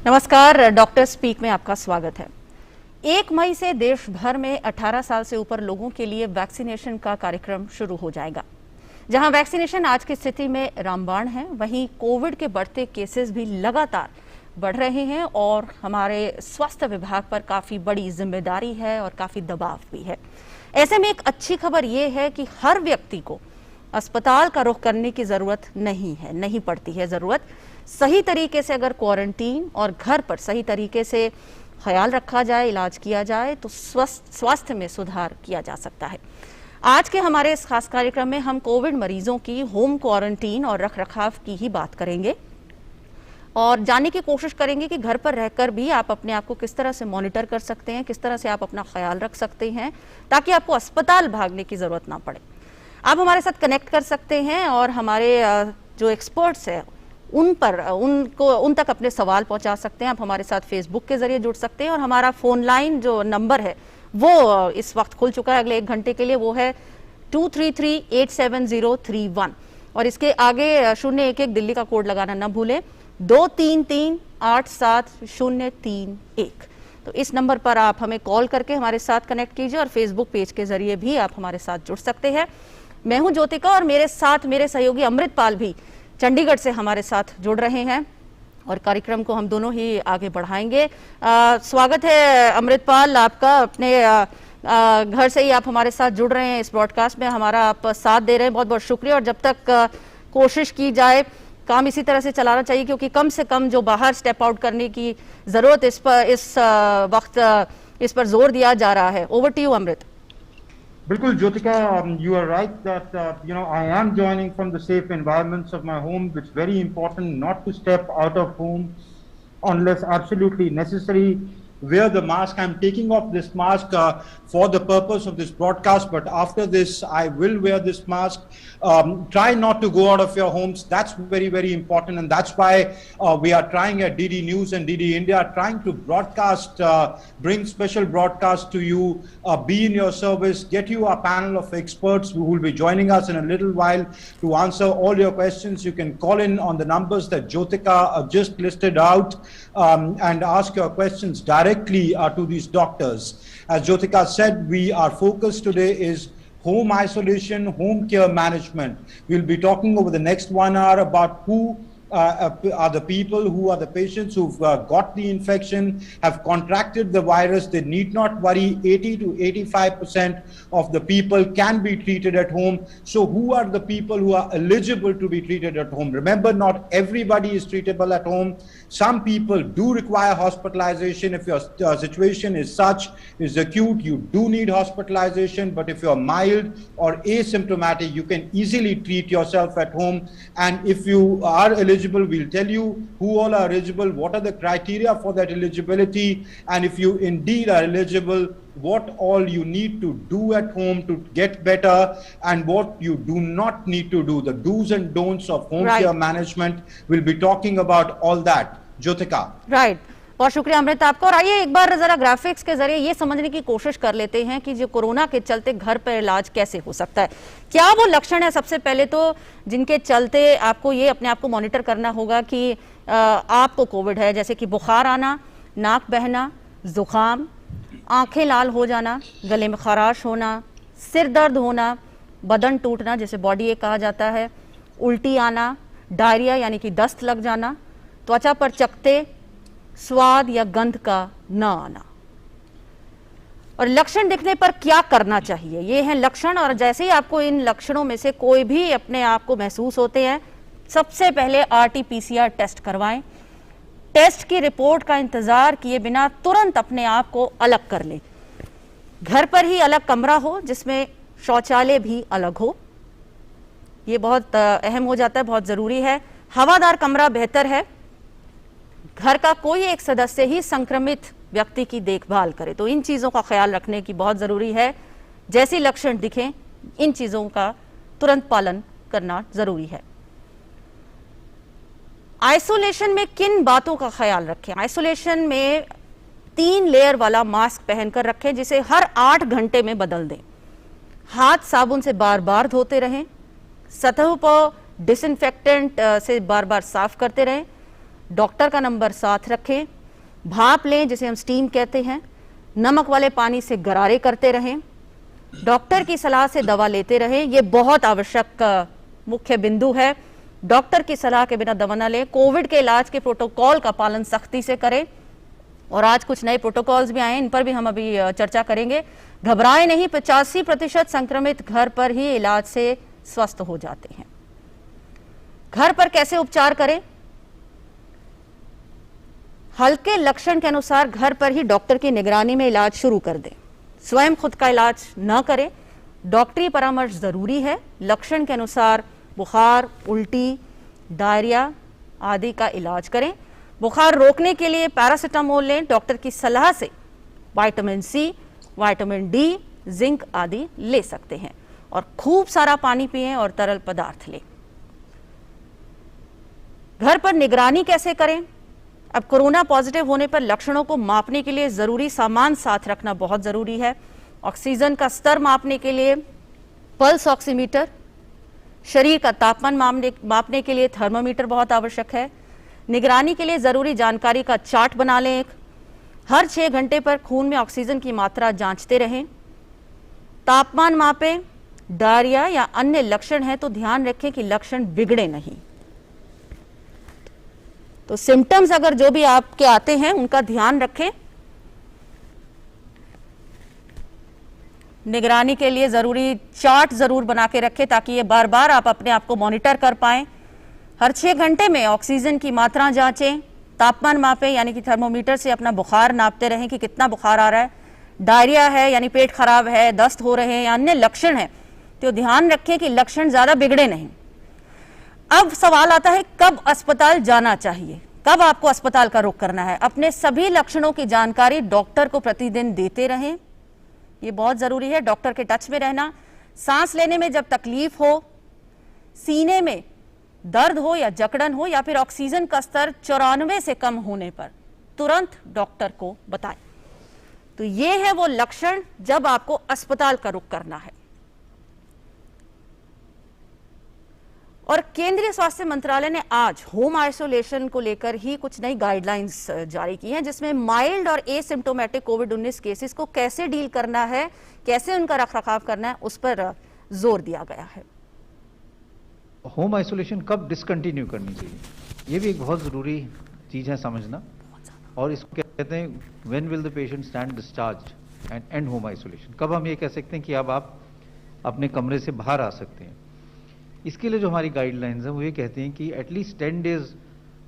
नमस्कार, doctor speak में आपका स्वागत है। 1 मई से देश भर में 18 साल से ऊपर लोगों के लिए वैक्सीनेशन का कार्यक्रम शुरू हो जाएगा। जहां वैक्सीनेशन आज की स्थिति में रामबाण है, वहीं कोविड के बढ़ते केसेस भी लगातार बढ़ रहे हैं और हमारे स्वास्थ्य विभाग पर काफ़ी बड़ी जिम्मेदारी है और काफ़ी दबाव भी है। ऐसे में एक अच्छी खबर ये है कि हर व्यक्ति को अस्पताल का रुख करने की ज़रूरत नहीं पड़ती है। ज़रूरत सही तरीके से अगर क्वारंटीन और घर पर सही तरीके से ख्याल रखा जाए, इलाज किया जाए तो स्वास्थ्य में सुधार किया जा सकता है। आज के हमारे इस खास कार्यक्रम में हम कोविड मरीजों की होम क्वारंटीन और रखरखाव की ही बात करेंगे और जानने की कोशिश करेंगे कि घर पर रहकर भी आप अपने आप को किस तरह से मॉनिटर कर सकते हैं, किस तरह से आप अपना ख्याल रख सकते हैं ताकि आपको अस्पताल भागने की ज़रूरत ना पड़े। आप हमारे साथ कनेक्ट कर सकते हैं और हमारे जो एक्सपर्ट्स हैं उन तक अपने सवाल पहुंचा सकते हैं। आप हमारे साथ फेसबुक के जरिए जुड़ सकते हैं और हमारा फोन लाइन जो नंबर है वो इस वक्त खुल चुका है अगले 1 घंटे के लिए, वो है 23387031 और इसके आगे 011 दिल्ली का कोड लगाना ना भूलें, 23387031। तो इस नंबर पर आप हमें कॉल करके हमारे साथ कनेक्ट कीजिए और फेसबुक पेज के जरिए भी आप हमारे साथ जुड़ सकते हैं। मैं हूं ज्योतिका और मेरे साथ मेरे सहयोगी अमृतपाल भी चंडीगढ़ से हमारे साथ जुड़ रहे हैं और कार्यक्रम को हम दोनों ही आगे बढ़ाएंगे। स्वागत है अमृतपाल आपका, अपने घर से ही आप हमारे साथ जुड़ रहे हैं इस ब्रॉडकास्ट में, हमारा आप साथ दे रहे हैं, बहुत बहुत शुक्रिया। और जब तक कोशिश की जाए, काम इसी तरह से चलाना चाहिए क्योंकि कम से कम जो बाहर स्टेप आउट करने की जरूरत इस वक्त इस पर जोर दिया जा रहा है। Over to you Amrit. Bilkul, Jyotika, you are right that I am joining from the safe environments of my home. It's very important not to step out of home unless absolutely necessary. Wear the mask. I'm taking off this mask for the purpose of this broadcast, but after this I will wear this mask. Try not to go out of your homes. That's very, very important, and that's why we are trying at DD News and DD India, trying to broadcast, bring special broadcast to you, be in your service, get you a panel of experts who will be joining us in a little while to answer all your questions. You can call in on the numbers that Jyotika just listed out and ask your questions directly to these doctors. As Jyotika said, our focus today is home isolation, home care management. We'll be talking over the next 1 hour about who are the people, who are the patients who've got the infection, have contracted the virus. They need not worry. 80 to 85% of the people can be treated at home. So who are the people who are eligible to be treated at home? Remember, not everybody is treatable at home. Some people do require hospitalization. If your situation is such, is acute, you do need hospitalization. But if you're mild or asymptomatic, you can easily treat yourself at home. And if you are eligible, we'll tell you who all are eligible, what are the criteria for that eligibility, and if you indeed are eligible, what all you need to do at home to get better and what you do not need to do, the do's and don'ts of home care management. We'll be talking about all that. Jyotika. Right. बहुत शुक्रिया अमृत आपका। और आइए एक बार जरा graphics के जरिए ये समझने की कोशिश कर लेते हैं कि जो कोरोना के चलते घर पर इलाज कैसे हो सकता है। क्या वो लक्षण है सबसे पहले तो जिनके चलते आपको ये अपने आप को मॉनिटर करना होगा कि आपको कोविड है, जैसे कि बुखार आना, नाक बहना, जुकाम, आंखें लाल हो जाना, गले में खराश होना, सिर दर्द होना, बदन टूटना जिसे बॉडी एक कहा जाता है, उल्टी आना, डायरिया यानी कि दस्त लग जाना, त्वचा पर चकत्ते, स्वाद या गंध का न आना। और लक्षण दिखने पर क्या करना चाहिए, ये हैं लक्षण। और जैसे ही आपको इन लक्षणों में से कोई भी अपने आप को महसूस होते हैं, सबसे पहले RT-PCR टेस्ट करवाएं। टेस्ट की रिपोर्ट का इंतजार किए बिना तुरंत अपने आप को अलग कर लें। घर पर ही अलग कमरा हो जिसमें शौचालय भी अलग हो, ये बहुत अहम हो जाता है, बहुत जरूरी है। हवादार कमरा बेहतर है। घर का कोई एक सदस्य ही संक्रमित व्यक्ति की देखभाल करे, तो इन चीजों का ख्याल रखने की बहुत जरूरी है। जैसे लक्षण दिखें, इन चीजों का तुरंत पालन करना जरूरी है। आइसोलेशन में किन बातों का ख्याल रखें? आइसोलेशन में 3 लेयर वाला मास्क पहनकर रखें जिसे हर 8 घंटे में बदल दें। हाथ साबुन से बार बार धोते रहें। सतह पर डिसइंफेक्टेंट से बार बार साफ करते रहें। डॉक्टर का नंबर साथ रखें। भाप लें जिसे हम स्टीम कहते हैं, नमक वाले पानी से गरारे करते रहें, डॉक्टर की सलाह से दवा लेते रहें। ये बहुत आवश्यक मुख्य बिंदु है। डॉक्टर की सलाह के बिना दवा न लें। कोविड के इलाज के प्रोटोकॉल का पालन सख्ती से करें। और आज कुछ नए प्रोटोकॉल्स भी आए हैं, इन पर भी हम अभी चर्चा करेंगे। घबराएं नहीं, 85% संक्रमित घर पर ही इलाज से स्वस्थ हो जाते हैं। घर पर कैसे उपचार करें? हल्के लक्षण के अनुसार घर पर ही डॉक्टर की निगरानी में इलाज शुरू कर दें। स्वयं खुद का इलाज न करें। डॉक्टरी परामर्श जरूरी है। लक्षण के अनुसार बुखार, उल्टी, डायरिया आदि का इलाज करें। बुखार रोकने के लिए पैरासीटामोल लें। डॉक्टर की सलाह से vitamin C, vitamin D, zinc आदि ले सकते हैं। और खूब सारा पानी पिएं और तरल पदार्थ लें। घर पर निगरानी कैसे करें? अब कोरोना पॉजिटिव होने पर लक्षणों को मापने के लिए जरूरी सामान साथ रखना बहुत जरूरी है। ऑक्सीजन का स्तर मापने के लिए पल्स ऑक्सीमीटर, शरीर का तापमान मापने के लिए थर्मोमीटर बहुत आवश्यक है। निगरानी के लिए जरूरी जानकारी का चार्ट बना लें। हर 6 घंटे पर खून में ऑक्सीजन की मात्रा जांचते रहें। तापमान मापें। डायरिया या अन्य लक्षण है तो ध्यान रखें कि लक्षण बिगड़े नहीं। तो सिम्टम्स अगर जो भी आपके आते हैं उनका ध्यान रखें। निगरानी के लिए जरूरी चार्ट जरूर बना के रखें ताकि ये बार बार आप अपने आप को मॉनिटर कर पाएं। हर 6 घंटे में ऑक्सीजन की मात्रा जांचें। तापमान मापें यानी कि थर्मोमीटर से अपना बुखार नापते रहें कि कितना बुखार आ रहा है। डायरिया है यानी पेट खराब है, दस्त हो रहे हैं या अन्य लक्षण है तो ध्यान रखें कि लक्षण ज्यादा बिगड़े नहीं। अब सवाल आता है कब अस्पताल जाना चाहिए, कब आपको अस्पताल का रुख करना है। अपने सभी लक्षणों की जानकारी डॉक्टर को प्रतिदिन देते रहें, ये बहुत जरूरी है। डॉक्टर के टच में रहना। सांस लेने में जब तकलीफ हो, सीने में दर्द हो या जकड़न हो या फिर ऑक्सीजन का स्तर 94 से कम होने पर तुरंत डॉक्टर को बताएं। तो ये है वो लक्षण जब आपको अस्पताल का रुख करना है। और केंद्रीय स्वास्थ्य मंत्रालय ने आज होम आइसोलेशन को लेकर ही कुछ नई गाइडलाइंस जारी की हैं, जिसमें माइल्ड और एसिम्प्टोमेटिक कोविड-19 केसेस को कैसे डील करना है, कैसे उनका रखरखाव करना है, उस पर जोर दिया गया है। होम आइसोलेशन कब डिसकंटिन्यू करनी चाहिए, ये भी एक बहुत ज़रूरी चीज़ है समझना। और इसको कहते हैं when will the patient stand discharge and and home isolation. कब हम ये कह सकते हैं कि अब आप अपने कमरे से बाहर आ सकते हैं। इसके लिए जो हमारी गाइडलाइंस हैं वो ये कहती हैं कि एटलीस्ट 10 डेज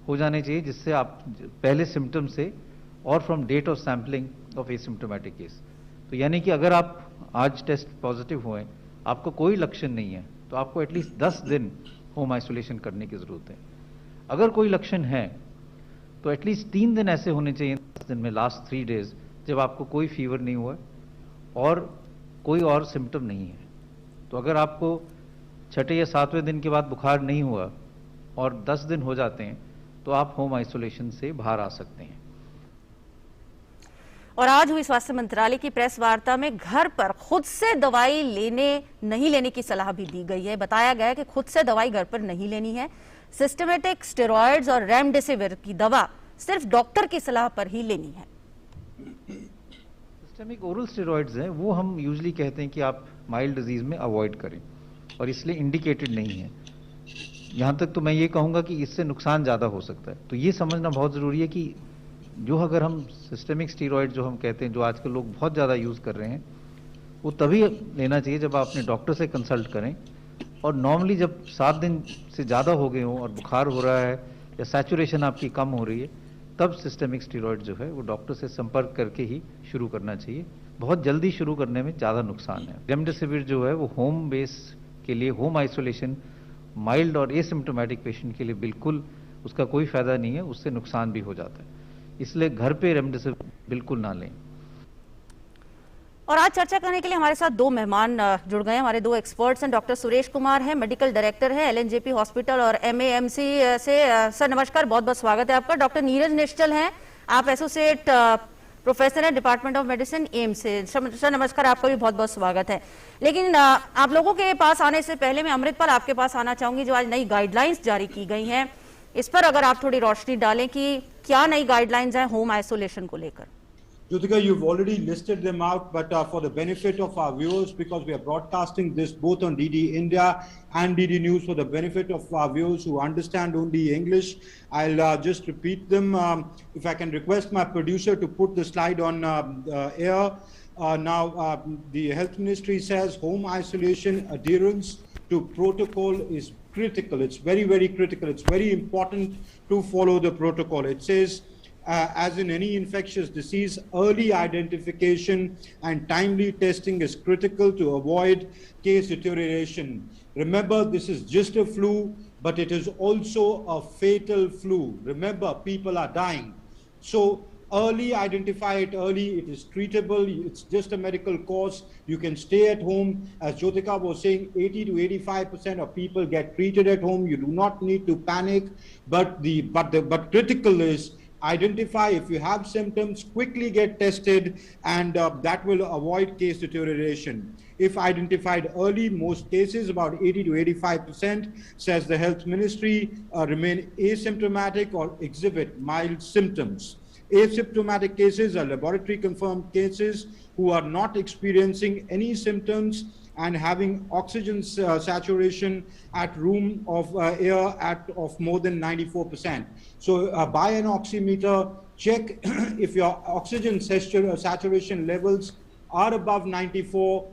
हो जाने चाहिए, जिससे आप पहले सिम्टम से और from date of sampling of asymptomatic case. तो यानी कि अगर आप आज टेस्ट पॉजिटिव हुए, आपको कोई लक्षण नहीं है, तो आपको एटलीस्ट 10 दिन होम आइसोलेशन करने की ज़रूरत है। अगर कोई लक्षण है तो एटलीस्ट 3 दिन ऐसे होने चाहिए 10 दिन में, लास्ट 3 डेज, जब आपको कोई फीवर नहीं हुआ और कोई और सिम्टम नहीं है। तो अगर आपको 6 या 7वें दिन के बाद बुखार नहीं हुआ और 10 दिन हो जाते हैं तो आप होम आइसोलेशन से बाहर आ सकते हैं। और आज हुई स्वास्थ्य मंत्रालय की प्रेस वार्ता में घर पर खुद से दवाई नहीं लेने की सलाह भी दी गई है। बताया गया है कि खुद से दवाई घर पर नहीं लेनी है। सिस्टमेटिक स्टेरॉइड्स और रेमडेसिविर की दवा सिर्फ डॉक्टर की सलाह पर ही लेनी है। सिस्टमिक ओरल स्टेरॉइड्स हैं, वो हम यूजुअली कहते हैं कि आप माइल्ड डिजीज में अवॉइड करें और इसलिए इंडिकेटेड नहीं है। यहाँ तक तो मैं ये कहूँगा कि इससे नुकसान ज़्यादा हो सकता है। तो ये समझना बहुत ज़रूरी है कि जो अगर हम सिस्टमिक स्टीरॉइड जो हम कहते हैं, जो आजकल लोग बहुत ज़्यादा यूज़ कर रहे हैं, वो तभी लेना चाहिए जब आप अपने डॉक्टर से कंसल्ट करें। और नॉर्मली जब 7 दिन से ज़्यादा हो गए हों और बुखार हो रहा है या सैचुरेशन आपकी कम हो रही है, तब सिस्टमिक स्टीरॉइड जो है वो डॉक्टर से संपर्क करके ही शुरू करना चाहिए। बहुत जल्दी शुरू करने में ज़्यादा नुकसान है। रेमडेसिविर जो है वो होम बेस के लिए, होम आइसोलेशन माइल्ड और एसिम्प्टोमेटिक पेशेंट के लिए बिल्कुल उसका कोई फ़ायदा नहीं है, उससे नुकसान भी हो जाता है। इसलिए घर पे रेमडेसिविर बिल्कुल ना लें। और आज चर्चा करने के लिए हमारे साथ 2 मेहमान जुड़ गए हैं। हमारे 2 एक्सपर्ट्स हैं। डॉक्टर सुरेश कुमार हैं, मेडिकल डायरेक्टर हैं LNJP हॉस्पिटल और MAMC से। सर नमस्कार, बहुत बहुत स्वागत है आपका। डॉक्टर नीरज निश्चल हैं, आप एसोसिएट प्रोफेसर हैं डिपार्टमेंट ऑफ मेडिसिन एम्स से। सर नमस्कार, आपका भी बहुत बहुत स्वागत है। लेकिन आप लोगों के पास आने से पहले मैं अमृतपाल आपके पास आना चाहूंगी, जो आज नई गाइडलाइंस जारी की गई हैं, इस पर अगर आप थोड़ी रोशनी डालें कि क्या नई गाइडलाइंस हैं होम आइसोलेशन को लेकर? Jyotika, you've already listed them out, but for the benefit of our viewers, because we are broadcasting this both on DD India and DD News, for the benefit of our viewers who understand only English, I'll just repeat them. If I can request my producer to put the slide on air. Now, the Health Ministry says home isolation adherence to protocol is critical. It's very, very critical. It's very important to follow the protocol. It says, as in any infectious disease, early identification and timely testing is critical to avoid case deterioration. Remember, this is just a flu, but it is also a fatal flu. Remember, people are dying. So early, identify it early. It is treatable. It's just a medical cause. You can stay at home. As Jyotika was saying, 80 to 85% of people get treated at home. You do not need to panic. But critical is identify. If you have symptoms, quickly get tested, and that will avoid case deterioration. If identified early, most cases, about 80 to 85%, says the Health Ministry, remain asymptomatic or exhibit mild symptoms. Asymptomatic cases are laboratory confirmed cases who are not experiencing any symptoms and having oxygen saturation at room of air of more than 94%. So buy an oximeter, check if your oxygen saturation levels are above 94.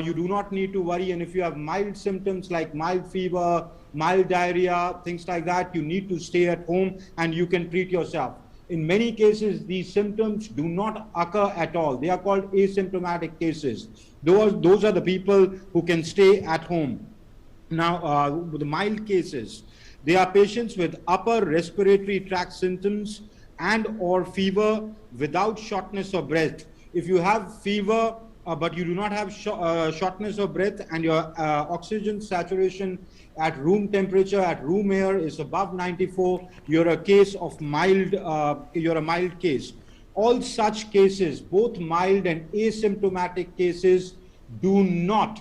You do not need to worry. And if you have mild symptoms like mild fever, mild diarrhea, things like that, you need to stay at home and you can treat yourself. In many cases, these symptoms do not occur at all. They are called asymptomatic cases. Those are the people who can stay at home. Now, the mild cases, they are patients with upper respiratory tract symptoms and or fever without shortness of breath. If you have fever, but you do not have shortness of breath and your oxygen saturation at room temperature, at room air is above 94, you're a case of mild, you're a mild case. All such cases, both mild and asymptomatic cases, do not,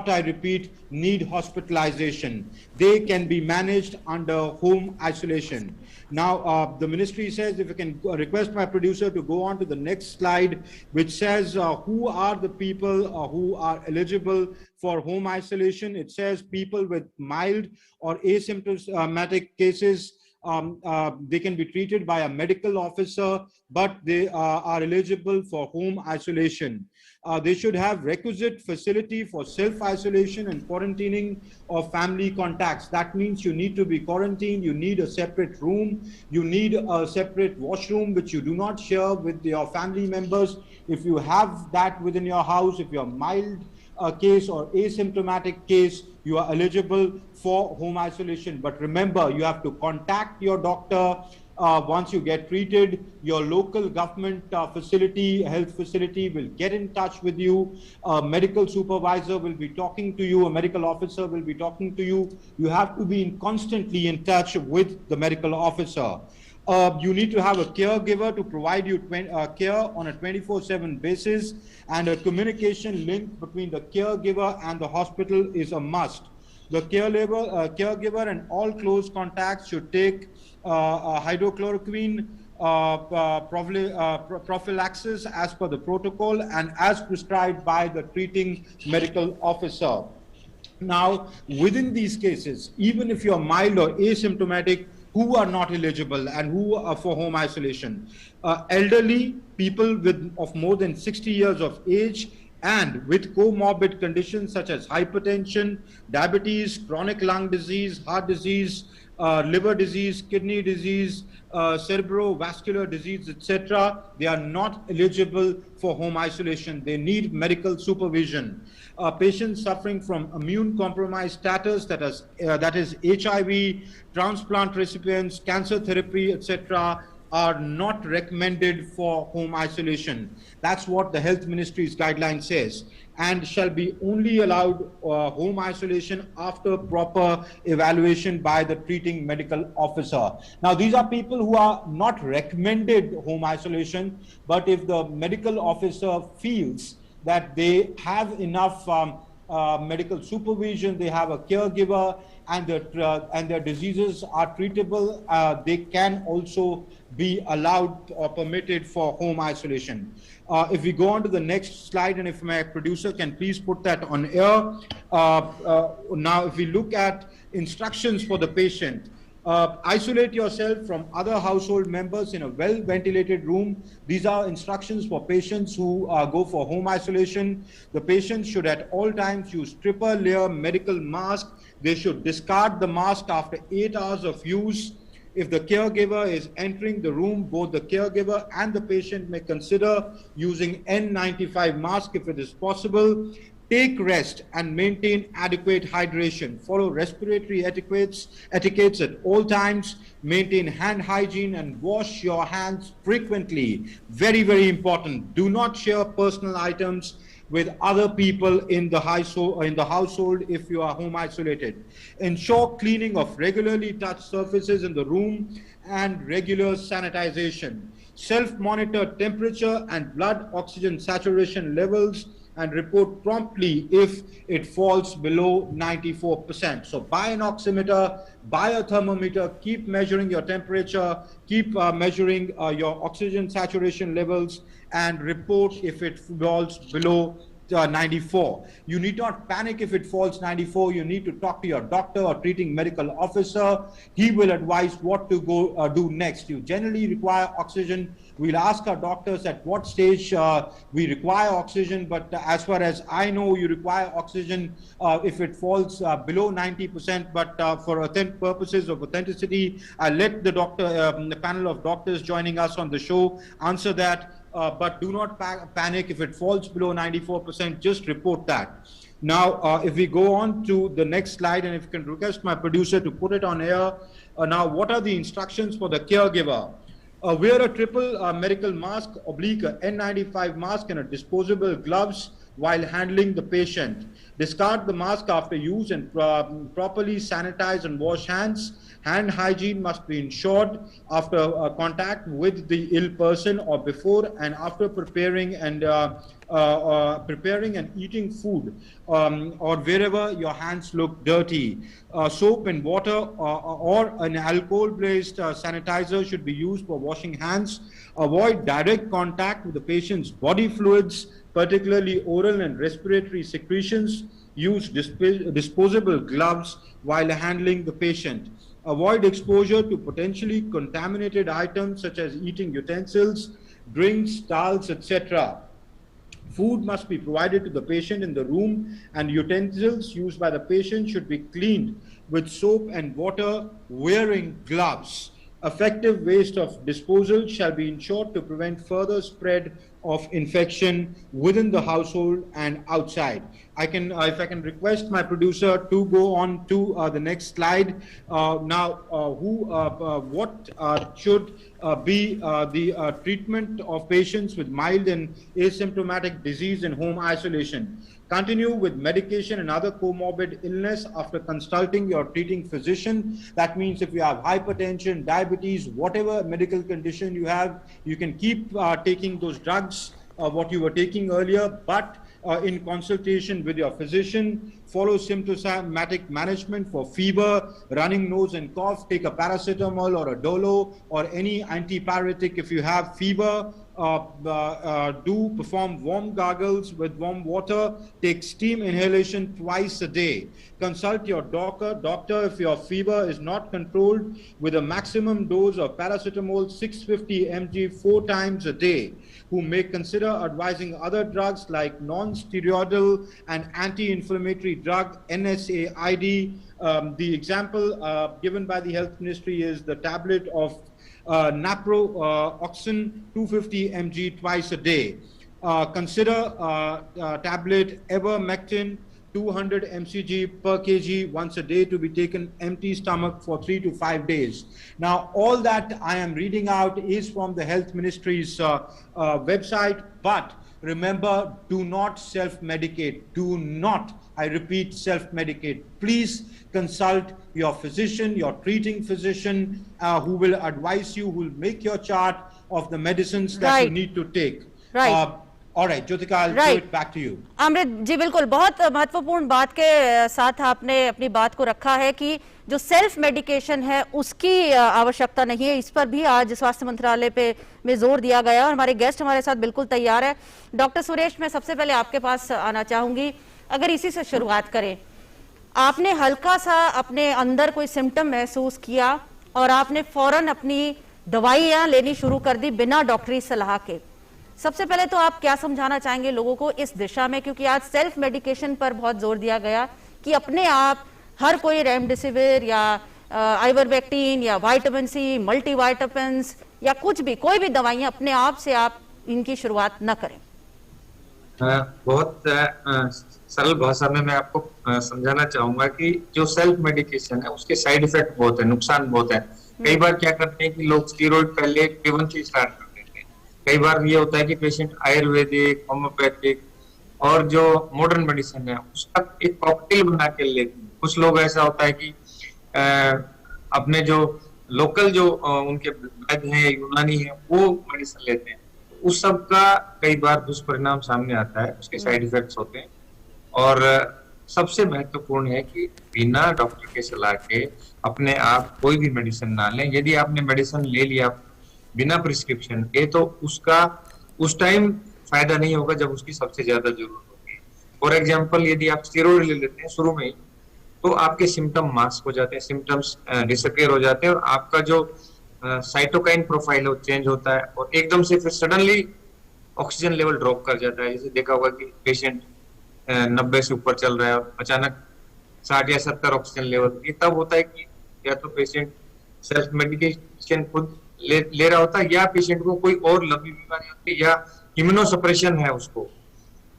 I repeat, need hospitalization. They can be managed under home isolation. Now, the ministry says, if I can request my producer to go on to the next slide, which says who are the people who are eligible for home isolation. It says people with mild or asymptomatic cases, they can be treated by a medical officer, but they are eligible for home isolation. They should have requisite facility for self-isolation and quarantining of family contacts. That means you need to be quarantined, you need a separate room, you need a separate washroom, which you do not share with your family members. If you have that within your house, if you're mild case or asymptomatic case, you are eligible for home isolation. But remember, you have to contact your doctor once you get treated. Your local government facility, health facility will get in touch with you. A medical supervisor will be talking to you. A medical officer will be talking to you. You have to be constantly in touch with the medical officer. You need to have a caregiver to provide you care on a 24/7 basis, and a communication link between the caregiver and the hospital is a must. The caregiver and all close contacts should take hydrochloroquine prophylaxis as per the protocol and as prescribed by the treating medical officer. Now, within these cases, even if you're mild or asymptomatic, who are not eligible and who are for home isolation? Elderly, people of more than 60 years of age, and with comorbid conditions such as hypertension, diabetes, chronic lung disease, heart disease, liver disease, kidney disease, cerebrovascular disease, etc. They are not eligible for home isolation. They need medical supervision. Patients suffering from immune compromised status, that is HIV, transplant recipients, cancer therapy, etc., are not recommended for home isolation. That's what the Health Ministry's guideline says, and shall be only allowed home isolation after proper evaluation by the treating medical officer. Now, these are people who are not recommended home isolation, but if the medical officer feels that they have enough medical supervision, they have a caregiver, and their diseases are treatable, they can also be allowed or permitted for home isolation. If we go on to the next slide, and if my producer can please put that on air. Now, if we look at instructions for the patient, isolate yourself from other household members in a well-ventilated room. These are instructions for patients who go for home isolation. The patient should at all times use triple layer medical mask. They should discard the mask after 8 hours of use. If the caregiver is entering the room, both the caregiver and the patient may consider using N95 mask if it is possible. Take rest and maintain adequate hydration. Follow respiratory etiquettes at all times. Maintain hand hygiene and wash your hands frequently. Very, very important. Do not share personal items with other people in the household if you are home isolated. Ensure cleaning of regularly touched surfaces in the room and regular sanitization. Self-monitor temperature and blood oxygen saturation levels and report promptly if it falls below 94%. So buy an oximeter, buy a thermometer, keep measuring your temperature, keep measuring your oxygen saturation levels, and report if it falls below 94. You need not panic if it falls 94. You need to talk to your doctor or treating medical officer. He will advise what to go do next. You generally require oxygen. We'll ask our doctors at what stage we require oxygen, but as far as I know, you require oxygen if it falls below 90%, but for purposes of authenticity, I'll let the the panel of doctors joining us on the show answer that. But do not panic if it falls below 94%, just report that. Now, if we go on to the next slide, and if you can request my producer to put it on air. Now, what are the instructions for the caregiver? Wear a triple medical mask, oblique N95 mask, and a disposable gloves while handling the patient. Discard the mask after use and properly sanitize and wash hands. Hand hygiene must be ensured after contact with the ill person or before and after preparing and eating food or wherever your hands look dirty. Soap and water or an alcohol-based sanitizer should be used for washing hands. Avoid direct contact with the patient's body fluids, particularly oral and respiratory secretions. Use disposable gloves while handling the patient. Avoid exposure to potentially contaminated items such as eating utensils, drinks, towels, etc. Food must be provided to the patient in the room, and utensils used by the patient should be cleaned with soap and water, wearing gloves. Effective waste of disposal shall be ensured to prevent further spread of infection within the household and outside. If I can request my producer to go on to the next slide. What should be the treatment of patients with mild and asymptomatic disease in home isolation? Continue with medication and other comorbid illness after consulting your treating physician. That means if you have hypertension, diabetes, whatever medical condition you have, you can keep taking those drugs, what you were taking earlier, but in consultation with your physician. Follow symptomatic management for fever, running nose and cough. Take a paracetamol or a Dolo or any antipyretic if you have fever. Do perform warm gargles with warm water. Take steam inhalation twice a day. Consult your doctor if your fever is not controlled with a maximum dose of paracetamol 650 mg 4 times a day, who may consider advising other drugs like non-steroidal and anti-inflammatory drug NSAID. The example given by the Health Ministry is the tablet of naproxen 250 mg twice a day. Consider tablet ivermectin 200 mcg per kg once a day to be taken empty stomach for 3 to 5 days. Now, all that I am reading out is from the Health Ministry's website, but remember, do not self-medicate. Do not, I repeat, self-medicate. Please consult your physician, your treating physician, who will advise you, who will make your chart of the medicines that you need to take. Right. All right, Jyotika, I'll throw Right. it back to you. अमृत जी, बिल्कुल बहुत महत्वपूर्ण बात के साथ आपने अपनी बात को रखा है कि जो सेल्फ मेडिकेशन है उसकी आवश्यकता नहीं है। इस पर भी आज स्वास्थ्य मंत्रालय पे में जोर दिया गया और हमारे गेस्ट हमारे साथ बिल्कुल तैयार है। डॉक्टर सुरेश, मैं सबसे पहले आपके पास आना चाहूंगी, अगर इसी से शुरुआत करें। आपने हल्का सा अपने अंदर कोई सिम्टम महसूस किया और आपने फौरन अपनी दवाइयां लेनी शुरू कर दी बिना डॉक्टरी सलाह के। सबसे पहले तो आप क्या समझाना चाहेंगे लोगों को इस दिशा में, क्योंकि आज सेल्फ मेडिकेशन पर बहुत जोर दिया गया कि अपने आप हर कोई रेमडेसिविर या आइवरमेक्टिन या विटामिन सी, मल्टीविटामिन्स या कुछ भी, कोई भी दवाइयां अपने आप से आप इनकी शुरुआत न करें। बहुत सरल भाषा में मैं आपको समझाना चाहूंगा कि जो सेल्फ मेडिकेशन है उसके साइड इफेक्ट बहुत है, नुकसान बहुत है। कई बार क्या करते हैं कि लोग स्टीरॉइड पहले A1 से स्टार्ट कर देते हैं। कई बार ये होता है कि पेशेंट आयुर्वेदिक, होम्योपैथिक और जो मॉडर्न मेडिसिन है उसका एक कॉकटेल बना के लेते हैं। कुछ लोग ऐसा होता है कि अपने जो लोकल जो उनके वैद्य हैं, यूनानी है, वो मेडिसिन लेते हैं। उस सब का कई बार दुष्परिणाम सामने आता है, उसके साइड इफेक्ट्स होते हैं। और सबसे महत्वपूर्ण है कि बिना डॉक्टर के सलाह के अपने आप कोई भी मेडिसिन ना लें। यदि आपने मेडिसिन ले लिया बिना प्रिस्क्रिप्शन के तो उसका उस टाइम फायदा नहीं होगा जब उसकी सबसे ज्यादा जरूरत होगी। फॉर एग्जाम्पल, यदि आप स्टेरॉइड ले लेते हैं शुरू में ही तो आपके सिम्टम मास्क हो जाते हैं, सिम्टम्स डिसअपियर हो जाते हैं और आपका जो साइटोकाइन प्रोफाइल है वो चेंज होता है और एकदम से फिर सडनली ऑक्सीजन लेवल ड्रॉप कर जाता है। जैसे देखा होगा कि पेशेंट 90 से ऊपर चल रहा है और अचानक 60 या 70 ऑक्सीजन लेवल, ये तब होता है कि या तो पेशेंट सेल्फ मेडिकेशन खुद ले रहा होता है या पेशेंट को कोई और लंबी बीमारी होती है या इम्यूनोसप्रेशन है उसको।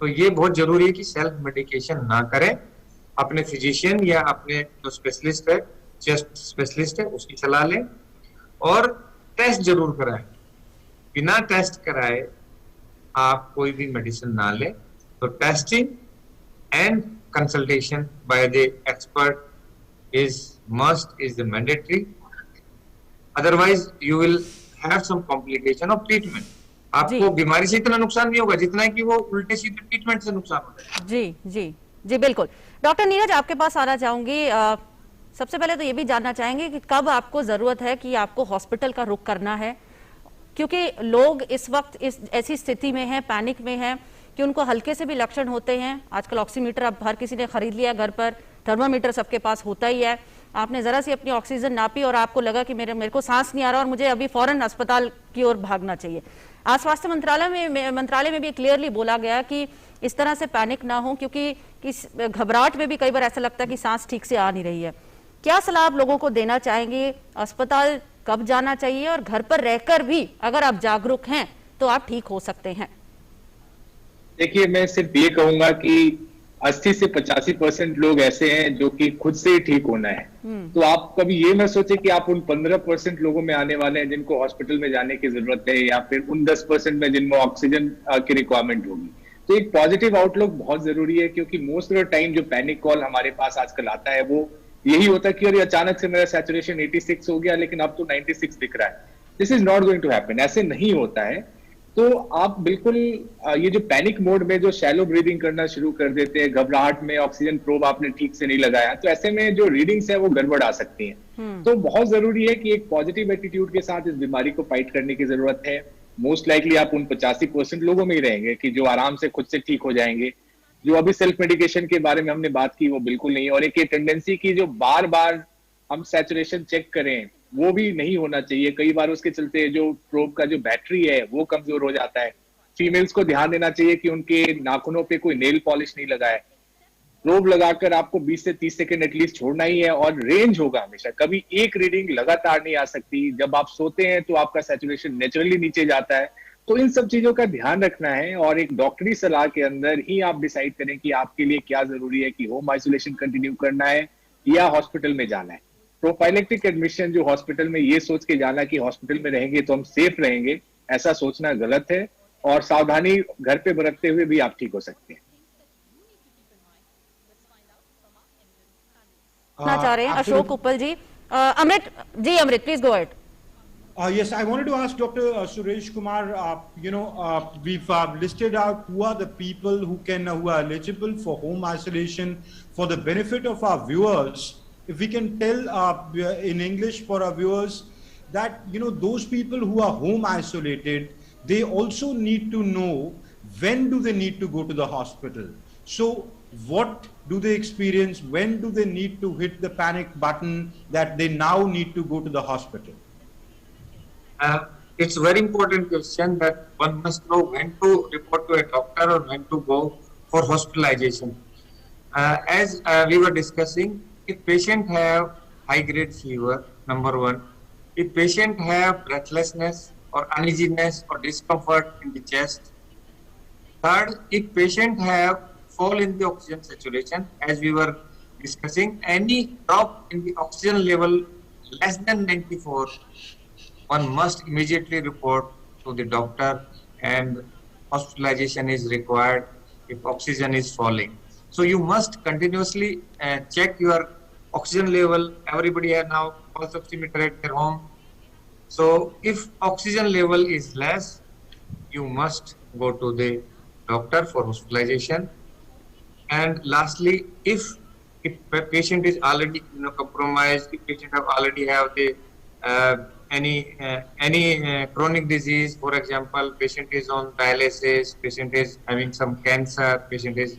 तो ये बहुत जरूरी है कि सेल्फ मेडिकेशन ना करें, अपने फिजिशियन या अपने जो स्पेशलिस्ट है, चेस्ट स्पेशलिस्ट है, उसकी सलाह लें और टेस्ट जरूर कराएं। बिना टेस्ट कराए आप कोई भी मेडिसिन ना लें। तो testing and consultation by the expert is the mandatory. Otherwise you will have some complication of treatment. आपको बीमारी से इतना नुकसान नहीं होगा जितना कि वो उल्टे सीधे ट्रीटमेंट से नुकसान होता है। जी जी जी, बिल्कुल। डॉक्टर नीरज, आपके पास आना चाहूंगी। सबसे पहले तो ये भी जानना चाहेंगे कि कब आपको जरूरत है कि आपको हॉस्पिटल का रुख करना है, क्योंकि लोग इस वक्त इस ऐसी स्थिति में हैं, पैनिक में हैं कि उनको हल्के से भी लक्षण होते हैं। आजकल ऑक्सीमीटर अब हर किसी ने खरीद लिया घर पर, थर्मामीटर सबके पास होता ही है। आपने जरा सी अपनी ऑक्सीजन नापी और आपको लगा कि मेरे को सांस नहीं आ रहा और मुझे अभी फौरन अस्पताल की ओर भागना चाहिए। आज स्वास्थ्य मंत्रालय में भी क्लियरली बोला गया कि इस तरह से पैनिक ना हो, क्योंकि घबराहट में भी कई बार ऐसा लगता है कि सांस ठीक से आ नहीं रही है। क्या सलाह आप लोगों को देना चाहेंगे? अस्पताल कब जाना चाहिए और घर पर रहकर भी अगर आप जागरूक हैं तो आप ठीक हो सकते हैं? देखिए, मैं सिर्फ ये कहूंगा कि 80 से 85% लोग ऐसे हैं जो कि खुद से ही ठीक होना है। तो आप कभी ये मत सोचे कि आप उन 15% लोगों में आने वाले हैं जिनको हॉस्पिटल में जाने की जरूरत है या फिर उन 10% में जिनमें ऑक्सीजन की रिक्वायरमेंट होगी। तो एक पॉजिटिव आउटलुक बहुत जरूरी है, क्योंकि मोस्ट ऑफ द टाइम जो पैनिक कॉल हमारे पास आजकल आता है वो यही होता है कि अरे अचानक से मेरा सैचुरेशन 86 हो गया लेकिन अब तो 96 दिख रहा है। This is not going to happen, ऐसे नहीं होता है। तो आप बिल्कुल ये जो पैनिक मोड में जो शैलो ब्रीदिंग करना शुरू कर देते हैं, घबराहट में ऑक्सीजन प्रोब आपने ठीक से नहीं लगाया, तो ऐसे में जो रीडिंग्स है वो गड़बड़ आ सकती हैं। तो बहुत जरूरी है कि एक पॉजिटिव एटीट्यूड के साथ इस बीमारी को फाइट करने की जरूरत है। मोस्ट लाइकली आप उन 85% लोगों में ही रहेंगे कि जो आराम से खुद से ठीक हो जाएंगे। जो अभी सेल्फ मेडिकेशन के बारे में हमने बात की वो बिल्कुल नहीं, और एक ये टेंडेंसी की जो बार बार हम सैचुरेशन चेक करें वो भी नहीं होना चाहिए। कई बार उसके चलते जो प्रोब का जो बैटरी है वो कमजोर हो जाता है। फीमेल्स को ध्यान देना चाहिए कि उनके नाखूनों पे कोई नेल पॉलिश नहीं लगाए। प्रोब लगाकर आपको 20 से 30 सेकंड एटलीस्ट छोड़ना ही है, और रेंज होगा हमेशा, कभी एक रीडिंग लगातार नहीं आ सकती। जब आप सोते हैं तो आपका सैचुरेशन नेचुरली नीचे जाता है। तो इन सब चीजों का ध्यान रखना है और एक डॉक्टरी सलाह के अंदर ही आप डिसाइड करें कि आपके लिए क्या जरूरी है, कि होम आइसोलेशन कंटिन्यू करना है या हॉस्पिटल में जाना है। प्रोफाइलेक्टिक एडमिशन जो हॉस्पिटल में ये सोच के जाना कि हॉस्पिटल में रहेंगे तो हम सेफ रहेंगे, ऐसा सोचना गलत है, और सावधानी घर पे बरतते हुए भी आप ठीक हो सकते हैं। चाह रहे हैं Ashok Uppal ji. Amrit please go ahead. Yes, I wanted to ask Dr. Suresh Kumar, we've listed out who are the people who are eligible for home isolation. For the benefit of our viewers, if we can tell in English for our viewers that, those people who are home isolated, they also need to know when do they need to go to the hospital. So what do they experience? When do they need to hit the panic button that they now need to go to the hospital? It's a very important question that one must know when to report to a doctor or when to go for hospitalization. As we were discussing, if patient have high-grade fever, number one, if patient have breathlessness or uneasiness or discomfort in the chest. Third, if patient have fall in the oxygen saturation, as we were discussing, any drop in the oxygen level less than 94, one must immediately report to the doctor and hospitalization is required if oxygen is falling. So you must continuously check your oxygen level. Everybody has now pulse oximeter at their home. So if oxygen level is less, you must go to the doctor for hospitalization. And lastly, if patient is already compromised, if patient already have the any chronic disease, for example, patient is on dialysis, patient is having some cancer, patient is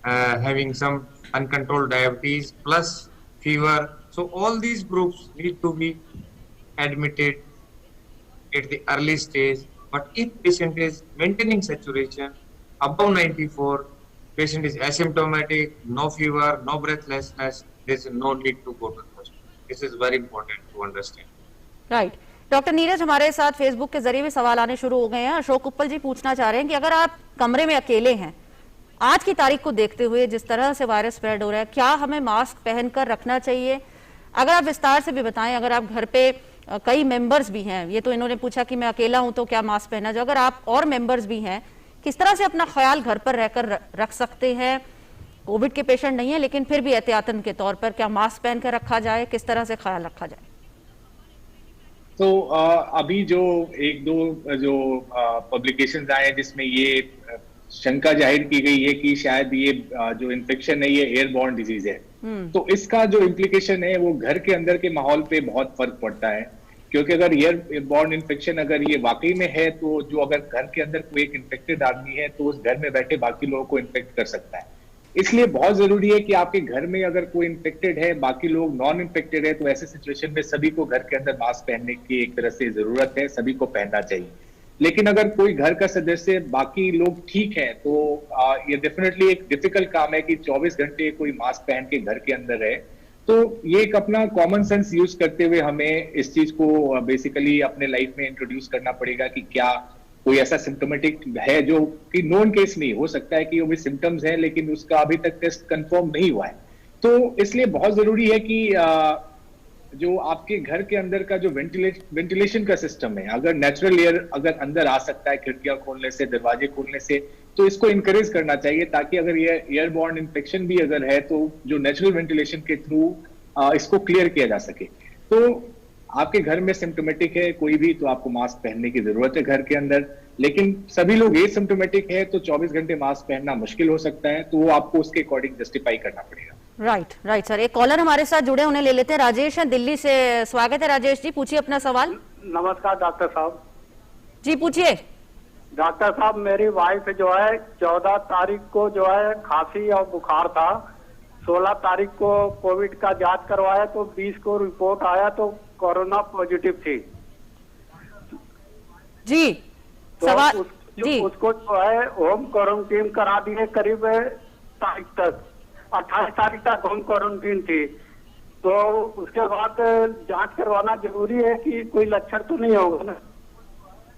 having some uncontrolled diabetes plus fever. So all these groups need to be admitted at the early stage. But if patient is maintaining saturation above 94, patient is asymptomatic, no fever, no breathlessness, there is no need to go to the hospital. This is very important to understand. Right doctor Neeraj, हमारे साथ Facebook के जरिए भी सवाल आने शुरू हो गए हैं। अशोक उपल जी पूछना चाह रहे हैं कि अगर आप कमरे में अकेले हैं, आज की तारीख को देखते हुए जिस तरह से वायरस स्प्रेड हो रहा है, क्या हमें मास्क पहनकर रखना चाहिए? अगर आप विस्तार से भी बताएं, अगर आप घर पे कई मेंबर्स भी हैं, ये तो इन्होंने पूछा कि मैं अकेला हूं तो क्या मास्क पहना जाए, अगर आप और मेंबर्स भी हैं, किस तरह से अपना ख्याल घर पर रहकर रख सकते हैं? कोविड के पेशेंट नहीं है लेकिन फिर भी एहतियातन के तौर पर क्या मास्क पहनकर रखा जाए, किस तरह से ख्याल रखा जाए? तो अभी जो एक दो जो पब्लिकेशंस आए हैं जिसमें ये शंका जाहिर की गई है कि शायद ये जो इन्फेक्शन है ये एयरबॉर्न डिजीज है, तो इसका जो इम्प्लीकेशन है वो घर के अंदर के माहौल पे बहुत फर्क पड़ता है। क्योंकि अगर एयरबॉर्न इन्फेक्शन अगर ये वाकई में है तो जो अगर घर के अंदर कोई एक इन्फेक्टेड आदमी है तो उस घर में बैठे बाकी लोगों को इन्फेक्ट कर सकता है। इसलिए बहुत जरूरी है कि आपके घर में अगर कोई इन्फेक्टेड है, बाकी लोग नॉन इन्फेक्टेड है, तो ऐसे सिचुएशन में सभी को घर के अंदर मास्क पहनने की एक तरह से जरूरत है, सभी को पहनना चाहिए। लेकिन अगर कोई घर का सदस्य बाकी लोग ठीक है तो ये डेफिनेटली एक डिफिकल्ट काम है कि 24 घंटे कोई मास्क पहन के घर के अंदर रहे। तो ये एक अपना कॉमन सेंस यूज करते हुए हमें इस चीज को बेसिकली अपने लाइफ में इंट्रोड्यूस करना पड़ेगा कि क्या कोई ऐसा सिम्टोमेटिक है जो कि नोन केस नहीं हो सकता है कि वो भी सिम्टम्स है लेकिन उसका अभी तक टेस्ट कंफर्म नहीं हुआ है। तो इसलिए बहुत जरूरी है कि जो आपके घर के अंदर का जो वेंटिलेशन का सिस्टम है, अगर नेचुरल एयर अगर अंदर आ सकता है खिड़कियां खोलने से, दरवाजे खोलने से, तो इसको इंकरेज करना चाहिए ताकि अगर ये एयरबॉर्न इन्फेक्शन भी अगर है तो जो नेचुरल वेंटिलेशन के थ्रू इसको क्लियर किया जा सके। तो आपके घर में सिम्टोमेटिक है कोई भी तो आपको मास्क पहनने की जरूरत है घर के अंदर, लेकिन सभी लोग ये सिम्टोमेटिक है तो 24 घंटे मास्क पहनना मुश्किल हो सकता है, तो वो आपको उसके अकॉर्डिंग जस्टिफाई करना पड़ेगा। Right sir. एक कॉलर हमारे साथ जुड़े, उन्हें ले लेते हैं। राजेश है दिल्ली से, स्वागत है राजेश जी, पूछिए अपना सवाल। नमस्कार डॉक्टर साहब जी, पूछिए। डॉक्टर साहब, मेरी वाइफ जो है 14 तारीख को जो है खांसी और बुखार था, 16 तारीख को कोविड का जांच करवाया तो 20 को रिपोर्ट आया तो कोरोना पॉजिटिव थी जी। तो सवाल जी, उसको जो है होम क्वारंटीन करा दिए करीब तारीख तक, 28 तारीख तक होम क्वारंटीन थी। तो उसके बाद जांच करवाना जरूरी है कि कोई लक्षण तो नहीं होगा ना?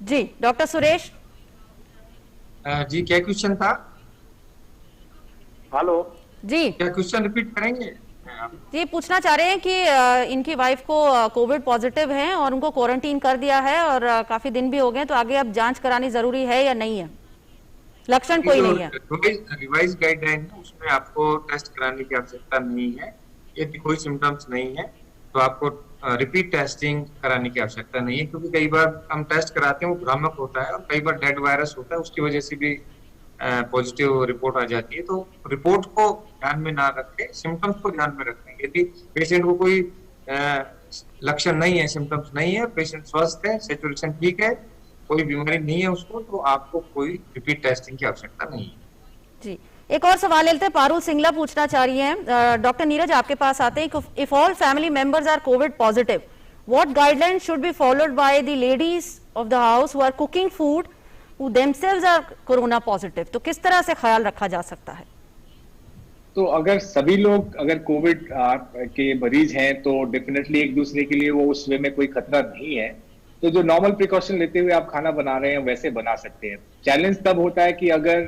जी डॉक्टर सुरेश जी, क्या क्वेश्चन था? हेलो जी, क्या क्वेश्चन रिपीट करेंगे? जी पूछना चाह रहे हैं कि इनकी वाइफ को कोविड पॉजिटिव है और उनको क्वारंटीन कर दिया है और काफी दिन भी हो गए, तो आगे अब जांच करानी जरूरी है या नहीं है? लक्षण कोई नहीं है। रिवाइज गाइडलाइन है, उसमें आपको टेस्ट कराने की आवश्यकता नहीं है। यदि कोई सिम्टम्स नहीं है तो आपको रिपीट टेस्टिंग कराने की आवश्यकता नहीं है, क्योंकि कई बार हम टेस्ट कराते हैं वो भ्रामक होता है और कई बार डेड वायरस होता है, उसकी वजह से भी पॉजिटिव रिपोर्ट आ जाती है। तो रिपोर्ट को ध्यान में ना रखें, सिम्टम्स को ध्यान में रखें। यदि पेशेंट को कोई लक्षण नहीं है, सिम्टम्स नहीं है, पेशेंट स्वस्थ है, सैचुरेशन ठीक है, कोई बीमारी नहीं है उसको, तो आपको कोई रिपीट टेस्टिंग की आवश्यकता नहीं है। जी, एक और सवाल लेते हैं। पारुल सिंगला पूछना चाह रही हैं, डॉक्टर नीरज आपके पास आते हैं। If all family members are COVID positive, what guidelines should be followed by the ladies of the house who are cooking food who themselves are corona positive? तो किस तरह से ख्याल रखा जा सकता है? तो अगर सभी लोग अगर कोविड के मरीज हैं तो डेफिनेटली एक दूसरे के लिए वो उस वे में कोई खतरा नहीं है। तो जो नॉर्मल प्रिकॉशन लेते हुए आप खाना बना रहे हैं वैसे बना सकते हैं। चैलेंज तब होता है कि अगर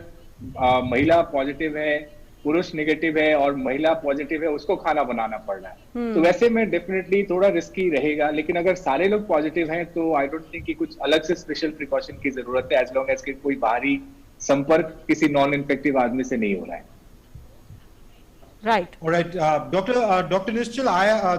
महिला पॉजिटिव है, पुरुष नेगेटिव है और महिला पॉजिटिव है, उसको खाना बनाना पड़ रहा है। तो वैसे में डेफिनेटली थोड़ा रिस्की रहेगा, लेकिन अगर सारे लोग पॉजिटिव हैं तो आई डोंट थिंक कि कुछ अलग से स्पेशल प्रिकॉशन की जरूरत है, एज लॉन्ग एज कि कोई बाहरी संपर्क किसी नॉन इन्फेक्टिव आदमी से नहीं हो रहा है। Right. All right, Dr. Nischal,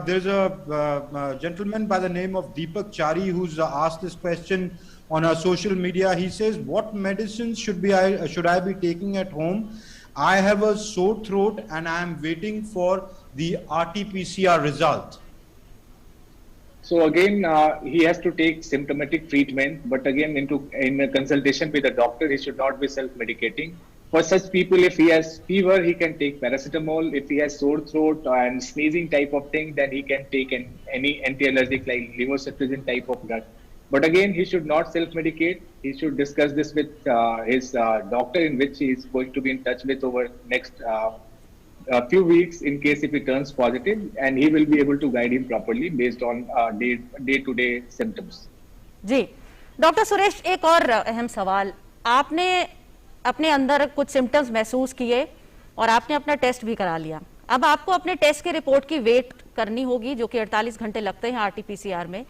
there's a gentleman by the name of Deepak Chari who's asked this question on our social media. He says, "What medicines should I be taking at home? I have a sore throat and I am waiting for the RT-PCR result." So again, he has to take symptomatic treatment, but again, in a consultation with a doctor, he should not be self-medicating. For such people, if he has fever, he can take paracetamol. If he has sore throat and sneezing type of thing, then he can take any anti-allergic like levocetirizine type of drug. But again, he should not self-medicate. He should discuss this with his doctor, in which he is going to be in touch with over next few weeks in case if he turns positive, and he will be able to guide him properly based on day-to-day symptoms. जी, doctor Suresh, एक और अहम सवाल। आपने अपने अंदर कुछ symptoms महसूस किए और आपने अपना टेस्ट भी करा लिया। अब आपको अपने टेस्ट की रिपोर्ट की वेट करनी होगी, जो कि 48 घंटे लगते हैं RT-PCR में।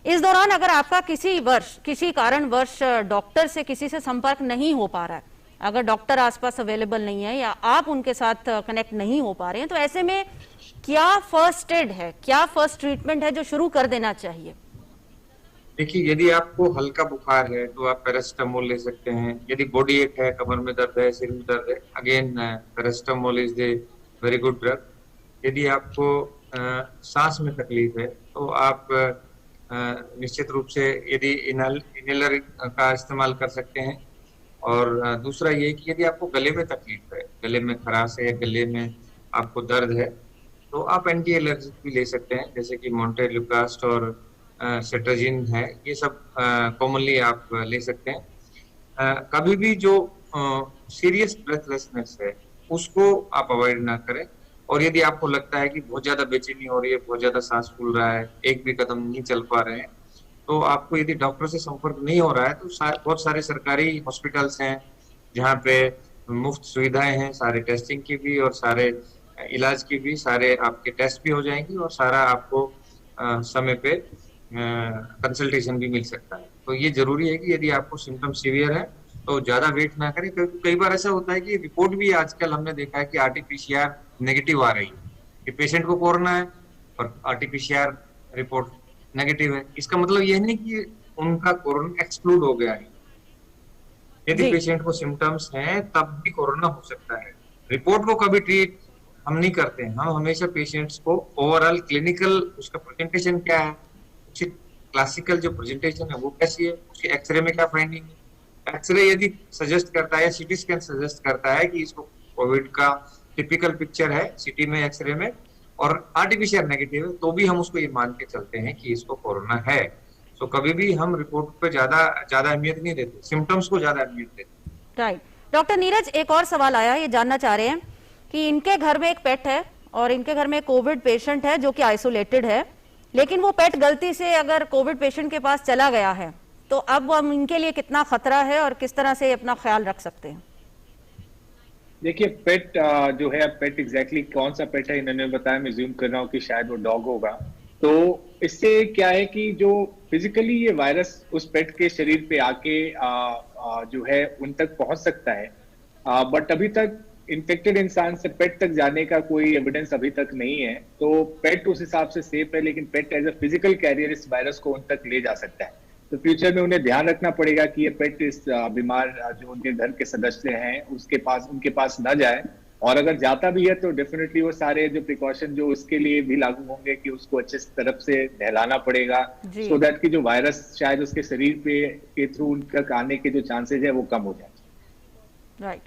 इस दौरान अगर आपका किसी कारणवश डॉक्टर से किसी से संपर्क नहीं हो पा रहा है, अगर डॉक्टर आसपास अवेलेबल नहीं है या आप उनके साथ कनेक्ट नहीं हो पा रहे हैं, तो ऐसे में क्या फर्स्ट एड है, क्या फर्स्ट ट्रीटमेंट है जो शुरू कर देना चाहिए? देखिए, यदि आपको हल्का बुखार है तो आप पैरासिटामोल ले सकते हैं। यदि बॉडी एक है, कमर में दर्द है, सिर में दर्द है, again paracetamol is a very good drug. यदि आपको सांस में तकलीफ है तो आप निश्चित रूप से यदि इनहेलर का इस्तेमाल कर सकते हैं। और दूसरा ये कि यदि आपको गले में तकलीफ है, गले में खराश है, गले में आपको दर्द है, तो आप एंटी एलर्जिक भी ले सकते हैं, जैसे कि मोंटेलुकास्ट और सेट्राजिन है। ये सब कॉमनली आप ले सकते हैं। कभी भी जो सीरियस ब्रेथलेसनेस है उसको आप अवॉइड ना करें। और यदि आपको लगता है कि बहुत ज्यादा बेचैनी हो रही है, बहुत ज्यादा सांस फूल रहा है, एक भी कदम नहीं चल पा रहे हैं, तो आपको यदि डॉक्टर से संपर्क नहीं हो रहा है तो बहुत सारे सरकारी हॉस्पिटल्स हैं जहाँ पे मुफ्त सुविधाएं हैं, सारे टेस्टिंग की भी और सारे इलाज की भी, सारे आपके टेस्ट भी हो जाएंगी और सारा आपको समय पे कंसल्टेशन भी मिल सकता है। तो ये जरूरी है कि यदि आपको सिम्टम सीवियर है तो ज्यादा वेट ना करें, क्योंकि कई बार ऐसा होता है कि रिपोर्ट भी आजकल हमने देखा है कि RT-PCR नेगेटिव आ रही है कि पेशेंट को कोरोना है और RT-PCR रिपोर्ट नेगेटिव है। इसका मतलब यह नहीं कि उनका कोरोना एक्सक्लूड हो गया है। यदि पेशेंट को सिम्टम्स हैं तब भी कोरोना हो सकता है। रिपोर्ट को कभी ट्रीट हम नहीं करते हैं, हम हमेशा पेशेंट्स को ओवरऑल क्लिनिकल उसका प्रेजेंटेशन क्या है, उसकी क्लासिकल जो प्रेजेंटेशन है वो कैसी है, उसके एक्सरे में क्या फाइंडिंग है। एक्सरे यदि सजेस्ट करता है, CT स्कैन सजेस्ट करता है कि इसको कोविड का टिपिकल पिक्चर है CT में, एक्सरे में, और RT-PCR नेगेटिव है, तो भी हम उसको ये मान के चलते हैं कि इसको कोरोना है। तो कभी भी हम रिपोर्ट पे ज्यादा अहमियत नहीं देते, सिम्टम्स को ज्यादा अहमियत देते। राइट। डॉक्टर नीरज, एक और सवाल आया, ये जानना चाह रहे हैं कि इनके घर में एक पेट है और इनके घर में कोविड पेशेंट है जो कि आइसोलेटेड है, लेकिन वो पेट गलती से अगर कोविड पेशेंट के पास चला गया है, तो अब हम इनके लिए कितना खतरा है और किस तरह से अपना ख्याल रख सकते हैं? देखिए, पेट जो है, पेट एग्जैक्टली कौन सा पेट है इन्होंने बताया, मैं ज्यूम कर रहा हूँ कि शायद वो डॉग होगा। तो इससे क्या है कि जो फिजिकली ये वायरस उस पेट के शरीर पे आके जो है उन तक पहुंच सकता है, बट अभी तक इन्फेक्टेड इंसान से पेट तक जाने का कोई एविडेंस अभी तक नहीं है, तो पेट उस हिसाब से सेफ है, लेकिन पेट एज अ फिजिकल कैरियर इस वायरस को उन तक ले जा सकता है। तो फ्यूचर में उन्हें ध्यान रखना पड़ेगा कि ये पेट इस बीमार जो उनके घर के सदस्य हैं उनके पास न जाए, और अगर जाता भी है तो डेफिनेटली वो सारे जो प्रिकॉशन जो उसके लिए भी लागू होंगे कि उसको अच्छे तरफ से नहलाना पड़ेगा, सो दैट कि जो वायरस शायद उसके शरीर पे के थ्रू उन तक आने के जो चांसेस है वो कम हो जाए। Right.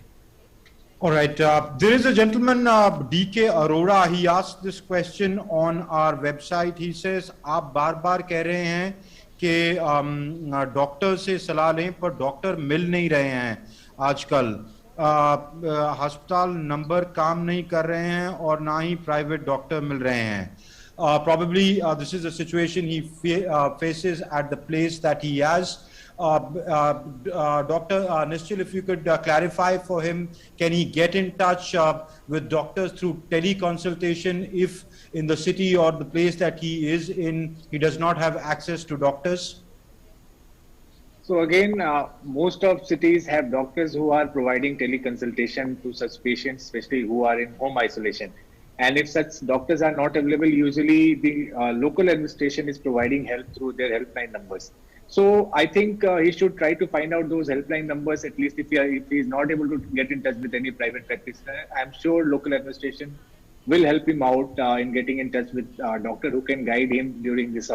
All right. There is a gentleman, DK Arora. He asked this question on our website. He says, आप बार-बार कह रहे हैं कि डॉक्टर से सलाह लें, पर डॉक्टर मिल नहीं रहे हैं आजकल। अस्पताल नंबर काम नहीं कर रहे हैं और ना ही प्राइवेट डॉक्टर मिल रहे हैं। Probably this is a situation he faces at the place that he has. Dr. Nischal, if you could clarify for him, can he get in touch with doctors through teleconsultation if in the city or the place that he is in, he does not have access to doctors? So again, most of cities have doctors who are providing teleconsultation to such patients, especially who are in home isolation. And if such doctors are not available, usually the local administration is providing help through their helpline numbers. So I think he should try to find out those helpline numbers, at least if he is not able to get in touch with any private practitioner. I'm sure local administration will help him out in getting in touch with a doctor who can guide him during this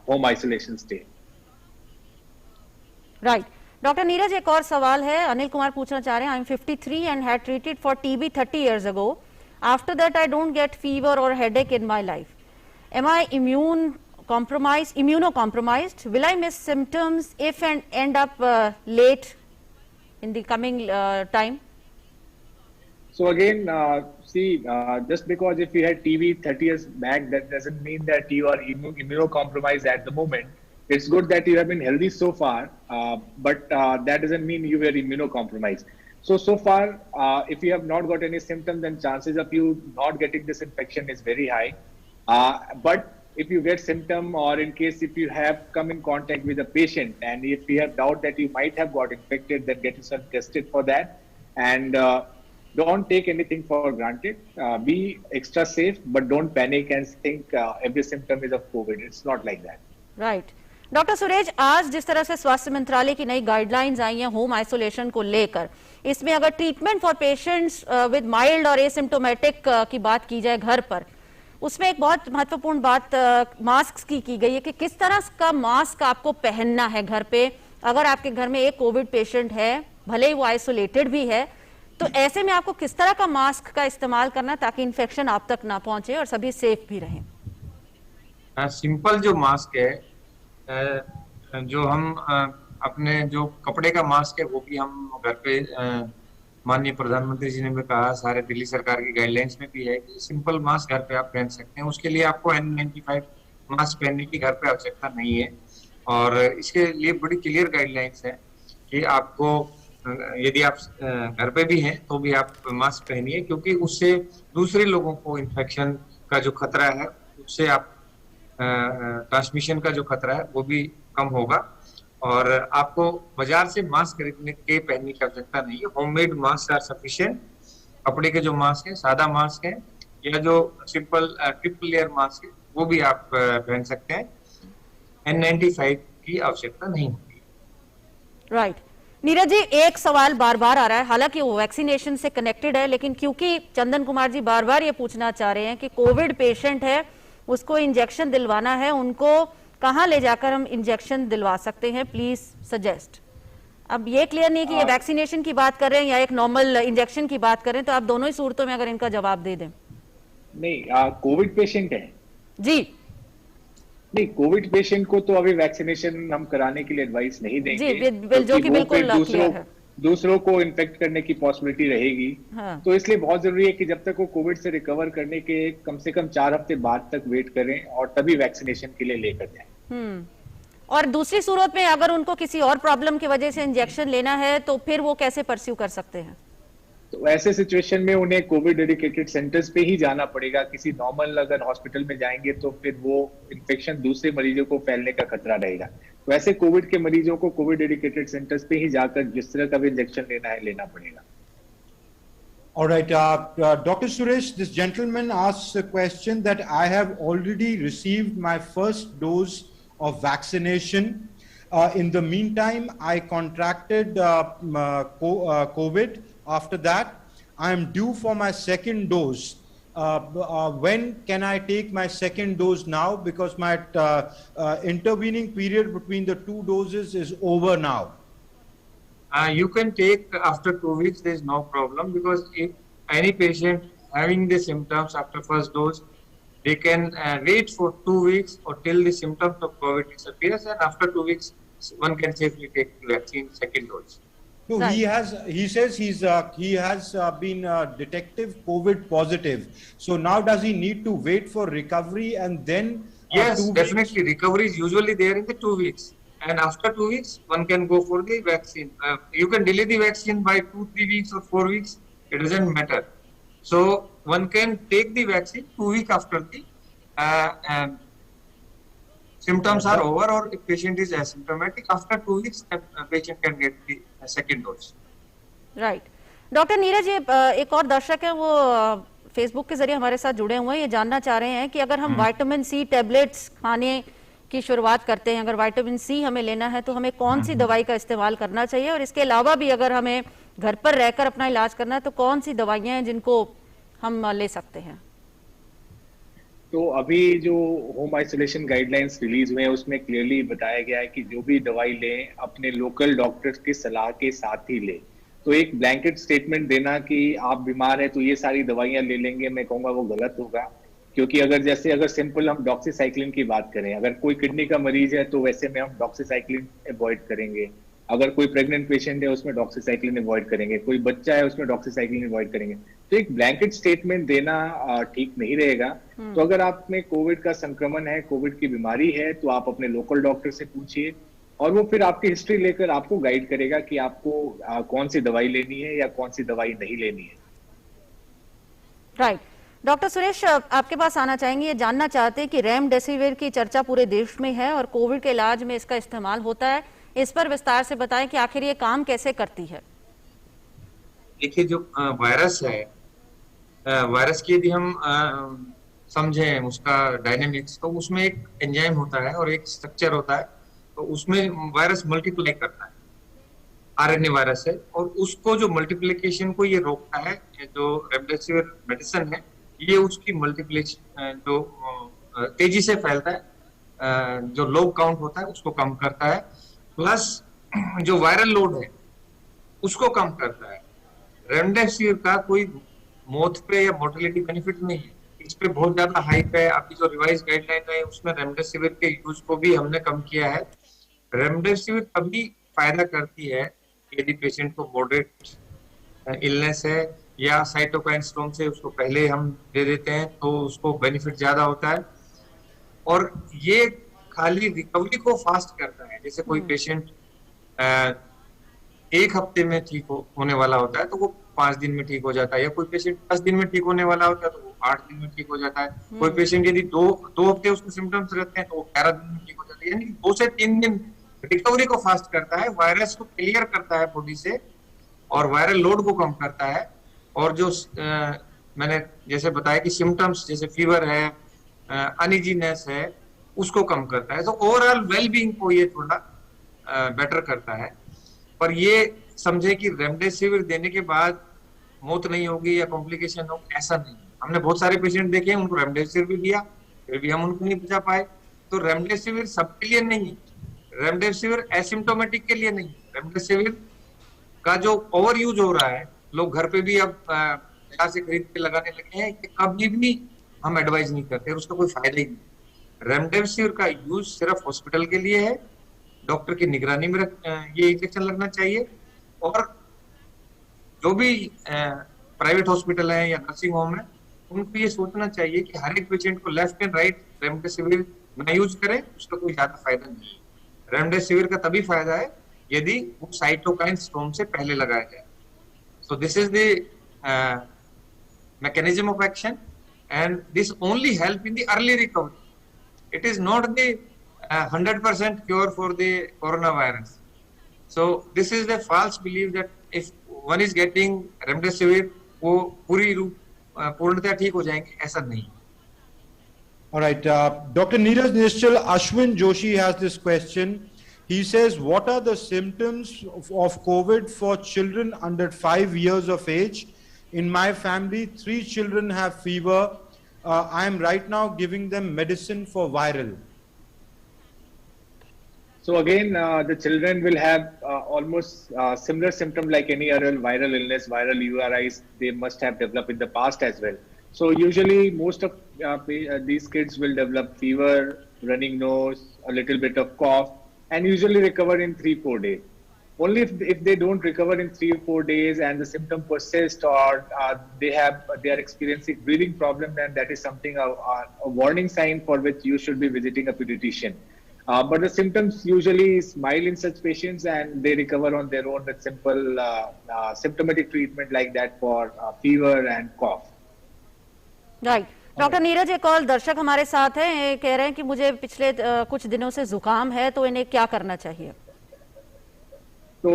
home isolation stay. Right. Doctor Neeraj, एक और सवाल है, अनिल कुमार पूछना चाह रहे हैं, I am 53 and had treated for TB 30 years ago. After that I don't get fever or headache in my life. Am I immunocompromised? Will I miss symptoms if and end up late in the coming time? So again, just because if you had TB 30 years back, that doesn't mean that you are immunocompromised at the moment. It's good that you have been healthy so far, but that doesn't mean you were immunocompromised. So far, if you have not got any symptoms, then chances of you not getting this infection is very high. But if you get symptom, or in case if you have come in contact with a patient, and if you have doubt that you might have got infected, then get yourself tested for that. And don't take anything for granted. Be extra safe, but don't panic and think every symptom is of COVID. It's not like that. Right. Doctor Suresh, आज जिस तरह से स्वास्थ्य मंत्रालय की नई guidelines आई हैं home isolation को लेकर, इसमें अगर treatment for patients with mild और एसिम्प्टोमेटिक की बात की जाए घर पर, उसमें एक बहुत महत्वपूर्ण बात मास्क की गई है कि किस तरह का मास्क आपको पहनना है घर पे। अगर आपके घर में एक कोविड पेशेंट है, भले ही वो आइसोलेटेड भी है, तो ऐसे में आपको किस तरह का मास्क का इस्तेमाल करना है ताकि इन्फेक्शन आप तक ना पहुंचे और सभी सेफ भी रहें? सिंपल जो मास्क है, जो हम अपने जो कपड़े का मास्क है वो भी हम घर पे, माननीय प्रधानमंत्री जी ने भी कहा, सारे दिल्ली सरकार की गाइडलाइंस में भी है कि सिंपल मास्क घर पे आप पहन सकते हैं। उसके लिए आपको N95 मास्क पहनने की घर पे आवश्यकता नहीं है, और इसके लिए बड़ी क्लियर गाइडलाइंस है कि आपको यदि आप घर पे भी हैं तो भी आप मास्क पहनिए, क्योंकि उससे दूसरे लोगों को इन्फेक्शन का जो खतरा है, उससे आप ट्रांसमिशन का जो खतरा है वो भी कम होगा। और आपको बाजार से मास्क खरीदने के पहनने की आवश्यकता नहीं है। Homemade mask are sufficient. कपड़े के जो मास्क है, सादा मास्क है, या जो सिंपल ट्रिपल लेयर मास्क है, वो भी आप पहन सकते हैं। N95 की आवश्यकता नहीं होगी। राइट। नीरज जी, एक सवाल बार बार आ रहा है, हालांकि वो वैक्सीनेशन से कनेक्टेड है, लेकिन क्योंकि चंदन कुमार जी बार बार ये पूछना चाह रहे हैं कि कोविड पेशेंट है, उसको इंजेक्शन दिलवाना है, उनको कहां ले जाकर हम इंजेक्शन दिलवा सकते हैं, प्लीज सजेस्ट। अब ये क्लियर नहीं कि ये वैक्सीनेशन की बात कर रहे हैं या एक नॉर्मल इंजेक्शन की बात कर रहे हैं, तो आप दोनों ही सूरतों में अगर इनका जवाब दे दें। नहीं, कोविड पेशेंट है जी। नहीं, कोविड पेशेंट को तो अभी वैक्सीनेशन हम कराने के लिए एडवाइस नहीं देंगे जी, जो कि बिल्कुल क्लियर है। दूसरों को इन्फेक्ट करने की पॉसिबिलिटी रहेगी। हाँ। तो इसलिए बहुत जरूरी है कि जब तक वो कोविड से रिकवर करने के कम से कम 4 हफ्ते बाद तक वेट करें और तभी वैक्सीनेशन के लिए लेकर जाएं। और दूसरी सूरत में अगर उनको किसी और प्रॉब्लम की वजह से इंजेक्शन लेना है तो फिर वो कैसे परस्यू कर सकते हैं? तो ऐसे सिचुएशन में उन्हें कोविड डेडिकेटेड सेंटर्स पे ही जाना पड़ेगा। किसी नॉर्मल अगर हॉस्पिटल में जाएंगे तो फिर वो इन्फेक्शन दूसरे मरीजों को फैलने का खतरा रहेगा। वैसे कोविड के मरीजों को कोविड डेडिकेटेड सेंटर्स पे ही जाकर जिस तरह का भी इंजेक्शन लेना है लेना पड़ेगा। All right, Dr. Suresh, this gentleman asks a question that I have already received my first dose of vaccination. In the meantime, I contracted COVID. After that, I am due for my second dose. When can I take my second dose now? Because my intervening period between the two doses is over now. You can take after 2 weeks, there is no problem, because if any patient having the symptoms after first dose, they can wait for 2 weeks or till the symptoms of COVID disappears, and after 2 weeks, one can safely take the vaccine second dose. No, Right. he says he has been detective COVID positive. So now does he need to wait for recovery and then? Yes, 2 weeks? definitely. Recovery is usually there in the 2 weeks. And after 2 weeks, one can go for the vaccine. You can delay the vaccine by 2-3 weeks or 4 weeks. It doesn't matter. So one can take the vaccine 2 weeks after the symptoms are over, or if patient is asymptomatic, after 2 weeks, a patient can get the second dose. Right doctor Neeraj, ये एक और दर्शक है, वो Facebook के जरिए हमारे साथ जुड़े हुए हैं, ये जानना चाह रहे हैं कि अगर हम विटामिन सी टैबलेट्स खाने की शुरुआत करते हैं, अगर विटामिन सी हमें लेना है तो हमें कौन सी दवाई का इस्तेमाल करना चाहिए, और इसके अलावा भी अगर हमें घर पर रहकर अपना इलाज करना है तो कौन सी दवाइयां हैं जिनको हम ले सकते हैं? तो अभी जो होम आइसोलेशन गाइडलाइंस रिलीज हुए हैं उसमें क्लियरली बताया गया है कि जो भी दवाई लें अपने लोकल डॉक्टर्स की सलाह के साथ ही लें। तो एक ब्लैंकेट स्टेटमेंट देना कि आप बीमार हैं तो ये सारी दवाइयां ले लेंगे, मैं कहूंगा वो गलत होगा। क्योंकि अगर सिंपल हम डॉक्सीसाइक्लिन की बात करें, अगर कोई किडनी का मरीज है तो वैसे में हम डॉक्सीसाइक्लिन अवॉइड करेंगे, अगर कोई प्रेग्नेंट पेशेंट है उसमें डॉक्सीसाइक्लिन अवॉइड करेंगे, कोई बच्चा है उसमें डॉक्सीसाइक्लिन अवॉइड करेंगे। तो एक ब्लैंकेट स्टेटमेंट देना ठीक नहीं रहेगा। तो अगर आप में कोविड का संक्रमण है, कोविड की बीमारी है, तो आप अपने लोकल डॉक्टर से पूछिए और वो फिर आपकी हिस्ट्री लेकर आपको गाइड करेगा कि आपको कौन सी दवाई लेनी है या कौन सी दवाई नहीं लेनी है। राइट डॉक्टर सुरेश, आपके पास आना चाहेंगे, ये जानना चाहते हैं कि रेमडेसिविर की चर्चा पूरे देश में है और कोविड के इलाज में इसका इस्तेमाल होता है, इस पर विस्तार से बताएं कि आखिर ये काम कैसे करती है। देखिए, जो वायरस है, वायरस की यदि हम समझें उसका डायनेमिक्स, तो उसमें एक एंजाइम होता है और एक स्ट्रक्चर होता है। तो उसमें वायरस मल्टीप्लाई करता है, आरएनए वायरस है, और उसको जो मल्टीप्लिकेशन को ये रोकता है, जो रेमडेसिविर मेडिसिन है, ये उसकी मल्टीप्लिकेशन जो तेजी से फैलता है, जो लो काउंट होता है उसको कम करता है, प्लस जो वायरल लोड है उसको कम करता है। रेमडेसिविर का कोई मौत पे या मोर्टेलिटी बेनिफिट नहीं है, इस पे बहुत ज्यादा हाइप है। अभी जो रिवाइज गाइडलाइन है उसमें रेमडेसिविर के यूज को भी हमने कम किया है। रेमडेसिविर तभी फायदा करती है यदि पेशेंट को मॉडरेट इलनेस है या साइटोकाइन स्टॉर्म से उसको पहले हम दे देते हैं तो उसको बेनिफिट ज्यादा होता है। और ये खाली रिकवरी को फास्ट करता है। जैसे कोई पेशेंट 1 हफ्ते में ठीक होने वाला होता है तो वो 5 दिन में ठीक हो जाता है, या कोई पेशेंट 10 दिन में ठीक होने वाला होता है तो वो 8 दिन में ठीक हो जाता है। कोई पेशेंट यदि 2 हफ्ते उसके सिम्टम्स रहते हैं तो वो 11 दिन में ठीक हो जाता है। यानी 2 से 3 दिन रिकवरी को फास्ट करता है, वायरस को क्लियर करता है बॉडी से और वायरल लोड को कम करता है। और जो मैंने जैसे बताया कि सिम्टम्स जैसे फीवर है, अनइजीनेस है, उसको कम करता है। तो ओवरऑल वेलबींग को ये थोड़ा बेटर करता है। पर ये समझे कि रेमडेसिविर देने के बाद मौत नहीं होगी या कॉम्प्लिकेशन हो, ऐसा नहीं। हमने बहुत सारे पेशेंट देखे हैं, उनको रेमडेसिविर भी दिया फिर भी हम उनको नहीं बचा पाए। तो रेमडेसिविर सबके लिए नहीं, रेमडेसिविर एसिम्टोमेटिक के लिए नहीं। रेमडेसिविर का जो ओवर यूज हो रहा है, लोग घर पे भी अब बाजार से खरीद के लगाने लगे हैं, कि कभी भी हम एडवाइज नहीं करते, उसका कोई फायदा ही नहीं। रेमडेसिविर का यूज सिर्फ हॉस्पिटल के लिए है, डॉक्टर की निगरानी में ये इंजेक्शन लगना चाहिए। और जो भी प्राइवेट हॉस्पिटल है या नर्सिंग होम है, उनको ये सोचना चाहिए कि हर एक पेशेंट को लेफ्ट एंड राइट रेमडेसिविर न यूज करें, उसका कोई ज्यादा फायदा नहीं है। रेमडेसिविर का तभी फायदा है यदि वो साइटोकाइन स्टॉर्म से पहले लगाया जाए। So this is the mechanism of action, and this only help in the early recovery. It is not the 100% cure for the coronavirus. So this is the false belief that if one is getting remdesivir वो पूर्णतः ठीक हो जाएंगे, ऐसा नहीं। All right, Dr. Neeraj Nischal, Ashwin Joshi has this question. He says, what are the symptoms of COVID for children under 5 years of age? In my family, 3 children have fever. I am right now giving them medicine for viral. So again, the children will have almost similar symptom like any other viral illness, viral URIs they must have developed in the past as well. So usually most of these kids will develop fever, running nose, a little bit of cough, and usually recover in 3-4 days. Only if they don't recover in 3 or 4 days and the symptom persists, or they are experiencing breathing problem, then that is something a warning sign for which you should be visiting a pediatrician. But the symptoms usually is mild in such patients, and they recover on their own with simple symptomatic treatment like that for fever and cough. Right doctor Neeraj, एक और दर्शक हमारे साथ हैं, ये कह रहे हैं कि मुझे पिछले कुछ दिनों से जुकाम है, तो इन्हें क्या करना चाहिए? तो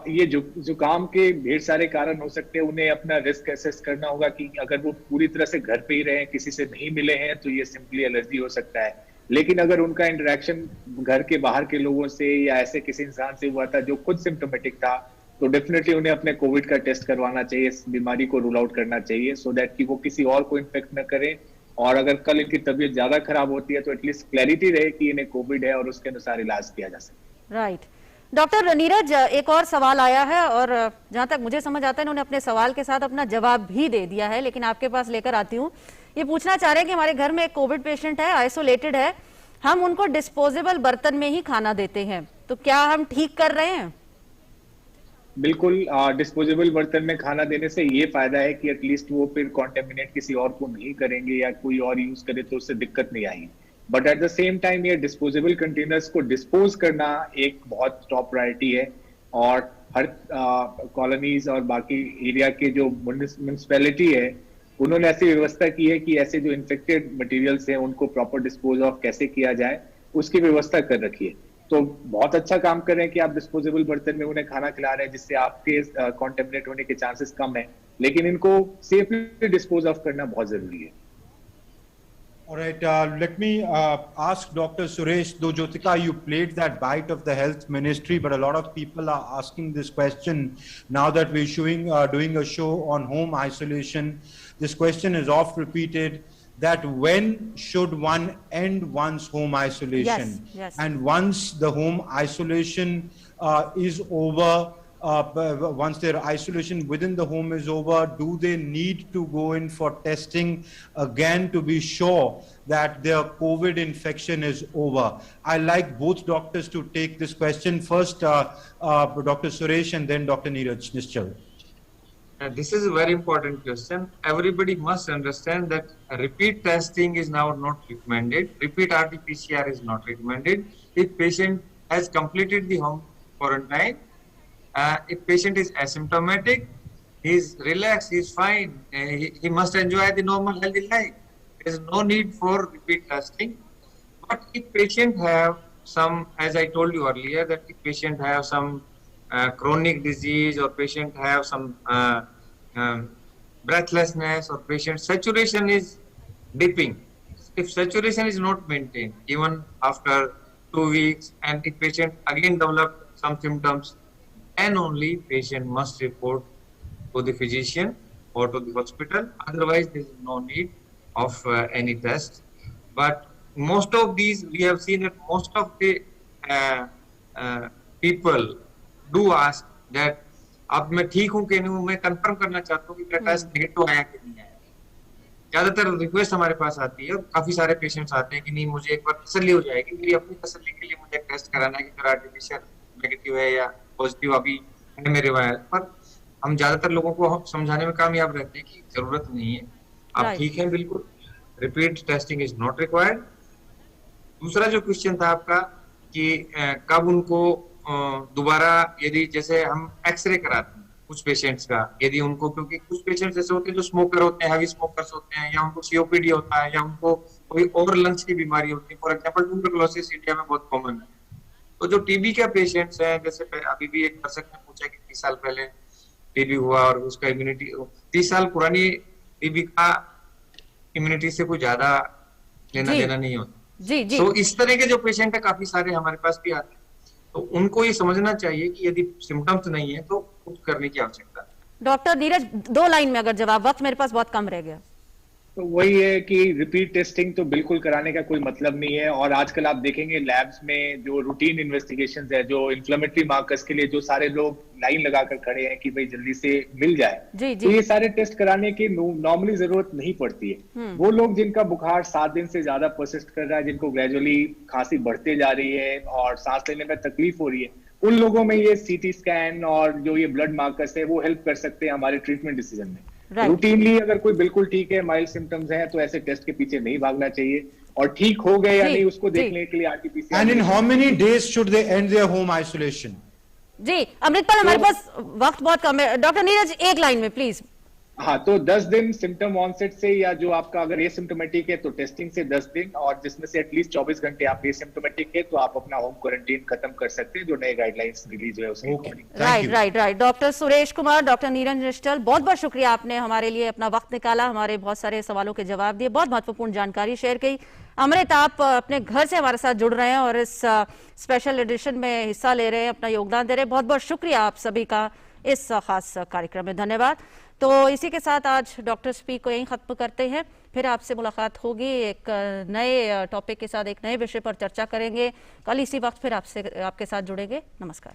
ये जुकाम के ढेर सारे कारण हो सकते हैं, उन्हें अपना रिस्क असेस करना होगा कि अगर वो पूरी तरह से घर पे ही रहे, किसी से नहीं मिले हैं, तो ये सिंपली एलर्जी हो सकता है। लेकिन अगर उनका इंटरेक्शन घर के बाहर के लोगों से या ऐसे किसी इंसान से हुआ था जो खुद सिम्टोमेटिक था, तो डेफिनेटली उन्हें अपने कोविड का टेस्ट करवाना चाहिए, इस बीमारी को रूल आउट करना चाहिए, सो दैट कि वो किसी और को इन्फेक्ट न करें। और अगर कल इनकी तबीयत ज्यादा खराब होती है तो एटलीस्ट क्लैरिटी रहे कि इन्हें कोविड है और उसके अनुसार इलाज किया जा सके। राइट डॉक्टर नीरज, एक और सवाल आया है और जहां तक मुझे समझ आता है इन्होंने अपने सवाल के साथ अपना जवाब भी दे दिया है, लेकिन आपके पास लेकर आती हूँ। ये पूछना चाह रहे हैं कि हमारे घर में एक कोविड पेशेंट है, आइसोलेटेड है, हम उनको डिस्पोजेबल बर्तन में ही खाना देते हैं, तो क्या हम ठीक कर रहे हैं? बिल्कुल, डिस्पोजेबल बर्तन में खाना देने से ये फायदा है कि एटलीस्ट वो फिर कॉन्टेमिनेट किसी और को नहीं करेंगे, या कोई और यूज करे तो उससे दिक्कत नहीं आएगी। But at the same time ये डिस्पोजेबल कंटेनर्स को डिस्पोज करना एक बहुत टॉप प्रायोरिटी है, और हर कॉलोनीज और बाकी एरिया के जो म्युनिसिपैलिटी है उन्होंने ऐसी व्यवस्था की है कि ऐसे जो इन्फेक्टेड मटेरियल्स हैं उनको प्रॉपर डिस्पोज ऑफ कैसे किया जाए उसकी व्यवस्था कर रखी है। तो बहुत अच्छा काम कर रहे हैं कि आप डिस्पोजेबल बर्तन में उन्हें खाना खिला रहे हैं, जिससे आपके कॉन्टेमिनेट होने के चांसेस कम है, लेकिन इनको सेफली डिस्पोज ऑफ करना बहुत जरूरी है। All right, let me ask Dr. Suresh, though Jyotika, you played that bite of the health ministry, but a lot of people are asking this question now that we're doing a show on home isolation. This question is oft repeated, that when should one end one's home isolation? Yes, yes. And once the home isolation is over, once their isolation within the home is over, do they need to go in for testing again to be sure that their COVID infection is over? I like both doctors to take this question. First, Dr. Suresh and then Dr. Neeraj Nischal. This is a very important question. Everybody must understand that repeat testing is now not recommended. Repeat RT-PCR is not recommended. If patient has completed the home quarantine, if patient is asymptomatic, he is relaxed, he is fine, he must enjoy the normal healthy life. There is no need for repeat testing. But if patient have some, as I told you earlier, that if patient have some chronic disease, or patient have some breathlessness, or patient saturation is dipping, if saturation is not maintained even after 2 weeks, and if patient again develop some symptoms, then only patient must report to the physician or to the hospital. Otherwise, there is no need of any test. But most of these, we have seen that most of the people do ask that, अब मैं ठीक हूँ कि नहीं हूँ, मैं confirm करना चाहता हूँ कि मेरा टेस्ट नेगेटिव आया कि नहीं आया। ज्यादातर रिक्वेस्ट हमारे पास आती है, काफी सारे पेशेंट्स आते हैं कि नहीं, मुझे एक बार तसल्ली हो जाएगी, मेरी अपनी तसल्ली के लिए मुझे टेस्ट कराना है कि मेरा आर्टिफिशियल नेगेटिव है या पॉजिटिव अभी है मेरे वायर। पर हम ज्यादातर लोगों को समझाने में कामयाब रहते हैं कि जरूरत नहीं है, आप ठीक हैं बिल्कुल, repeat testing is not required. दूसरा जो क्वेश्चन था आपका कि कब उनको दोबारा, यदि जैसे हम एक्सरे कराते हैं कुछ पेशेंट्स का, यदि उनको, क्योंकि कुछ पेशेंट्स ऐसे होते हैं जो स्मोकर होते हैं, हैवी स्मोकर्स होते हैं, या उनको सीओपीडी होता है, या उनको कोई और लंग्स की बीमारी होती है, फॉर एग्जांपल ट्यूबरकुलोसिस इंडिया में बहुत कॉमन है। तो जो टीबी के पेशेंट्स हैं, जैसे अभी भी एक दर्शक ने पूछा कि 30 साल पहले टीबी हुआ और उसका इम्यूनिटी 30 साल पुरानी टीबी का इम्यूनिटी से कोई ज्यादा लेना जी। देना नहीं होता। जी जी तो इस तरह के जो पेशेंट है काफी सारे हमारे पास भी आते हैं, तो उनको ये समझना चाहिए कि यदि सिम्टम्स नहीं है तो कुछ करने की आवश्यकता है। डॉक्टर नीरज, 2 लाइन में अगर जवाब, वक्त मेरे पास बहुत कम रह गया। तो वही है कि रिपीट टेस्टिंग तो बिल्कुल कराने का कोई मतलब नहीं है। और आजकल आप देखेंगे लैब्स में जो रूटीन इन्वेस्टिगेशंस है, जो इन्फ्लेमेटरी मार्कर्स के लिए जो सारे लोग लाइन लगाकर खड़े हैं कि भाई जल्दी से मिल जाए, जी जी तो ये सारे टेस्ट कराने की नॉर्मली जरूरत नहीं पड़ती है। वो लोग जिनका बुखार 7 दिन से ज्यादा परसिस्ट कर रहा है, जिनको ग्रेजुअली खांसी बढ़ते जा रही है और सांस लेने में तकलीफ हो रही है, उन लोगों में ये सीटी स्कैन और जो ये ब्लड मार्कर्स है वो हेल्प कर सकते हैं हमारे ट्रीटमेंट डिसीजन में। Right. रूटीनली अगर कोई बिल्कुल ठीक है, माइल्ड सिम्टम्स हैं, तो ऐसे टेस्ट के पीछे नहीं भागना चाहिए। और ठीक हो गए या जी, नहीं उसको जी। देखने के लिए RTPCR. And in how many days should they end their home isolation? जी अमृतपाल, हमारे पास वक्त बहुत कम है। डॉक्टर नीरज, 1 लाइन में प्लीज। हाँ, तो 10 दिन सिम्टम ऑनसेट से, या जो आपका अगर एसिम्टोमेटिक है तो टेस्टिंग से 10 दिन, और जिसमें से एटलीस्ट 24 घंटे आप एसिम्टोमेटिक है तो आप अपना होम क्वारंटीन खत्म कर सकते हैं, जो नए गाइडलाइंस रिलीज हुए उसके Okay. According. Thank you. Right. Doctor Suresh Kumar, doctor Neeraj Nischal, बहुत बहुत शुक्रिया, आपने हमारे लिए अपना वक्त निकाला, हमारे बहुत सारे सवालों के जवाब दिए, बहुत महत्वपूर्ण जानकारी शेयर की। अमृत, आप अपने घर से हमारे साथ जुड़ रहे हैं और इस स्पेशल एडिशन में हिस्सा ले रहे हैं, अपना योगदान दे रहे हैं, बहुत बहुत शुक्रिया आप सभी का इस खास कार्यक्रम में, धन्यवाद। तो इसी के साथ आज डॉक्टर स्पीक को यहीं खत्म करते हैं। फिर आपसे मुलाकात होगी, एक नए टॉपिक के साथ, एक नए विषय पर चर्चा करेंगे। कल इसी वक्त फिर आपके साथ जुड़ेंगे। नमस्कार।